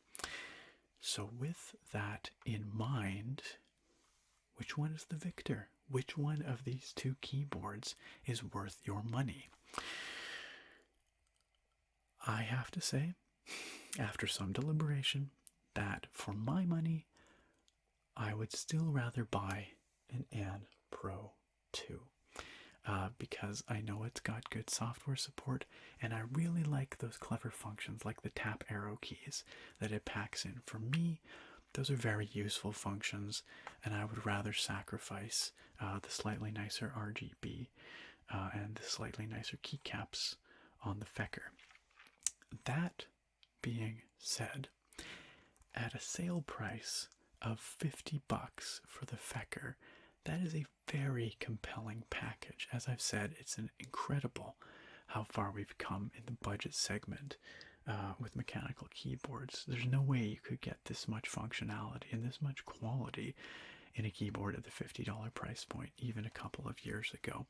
So with that in mind, which one is the victor? Which one of these two keyboards is worth your money? I have to say, after some deliberation, that for my money, I would still rather buy an Pro 2 because I know it's got good software support, and I really like those clever functions like the tap arrow keys that it packs in. For me, those are very useful functions, and I would rather sacrifice the slightly nicer RGB and the slightly nicer keycaps on the Feker. That being said, at a sale price of $50 for the Feker, that is a very compelling package. As I've said, it's an incredible how far we've come in the budget segment with mechanical keyboards. There's no way you could get this much functionality and this much quality in a keyboard at the $50 price point, even a couple of years ago.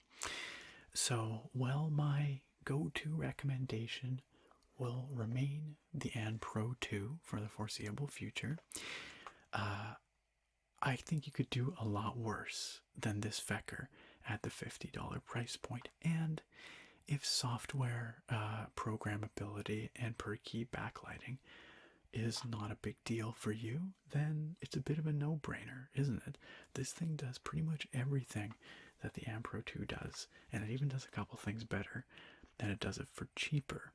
So, well, my go-to recommendation will remain the An Pro 2 for the foreseeable future. I think you could do a lot worse than this Feker at the $50 price point. And if software programmability and per key backlighting is not a big deal for you, then it's a bit of a no-brainer, isn't it? This thing does pretty much everything that the An Pro 2 does, and it even does a couple things better, and it does it for cheaper,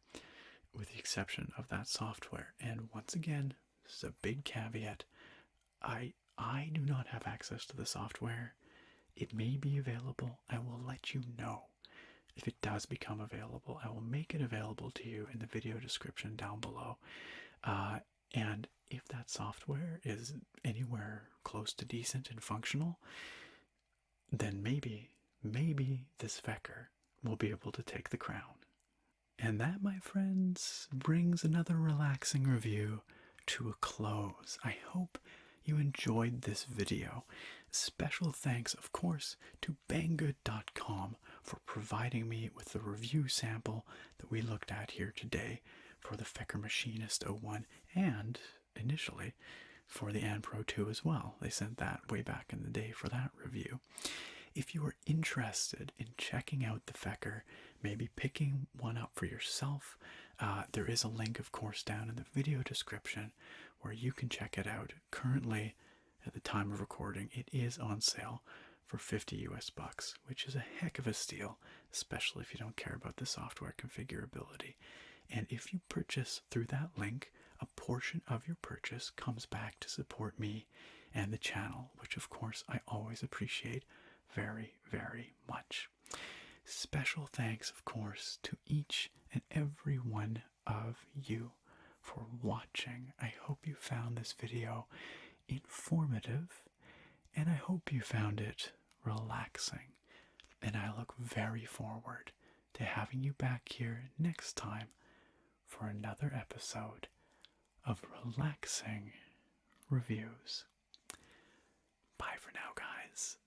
with the exception of that software. And once again, this is a big caveat. I do not have access to the software. It may be available. I will let you know. If it does become available, I will make it available to you in the video description down below. And if that software is anywhere close to decent and functional, then maybe this Feker will be able to take the crown. And that, my friends, brings another relaxing review to a close. I hope you enjoyed this video. Special thanks, of course, to Banggood.com for providing me with the review sample that we looked at here today for the Feker Machinist 01 and, initially, for the An Pro 2 as well. They sent that way back in the day for that review. If you are interested in checking out the Feker, maybe picking one up for yourself, there is a link, of course, down in the video description where you can check it out. Currently, at the time of recording, it is on sale for $50 US, which is a heck of a steal, especially if you don't care about the software configurability. And if you purchase through that link, a portion of your purchase comes back to support me and the channel, which of course I always appreciate very, very much. Special thanks, of course, to each and every one of you for watching. I hope you found this video informative, and I hope you found it relaxing. And I look very forward to having you back here next time for another episode of relaxing reviews. Bye for now, guys.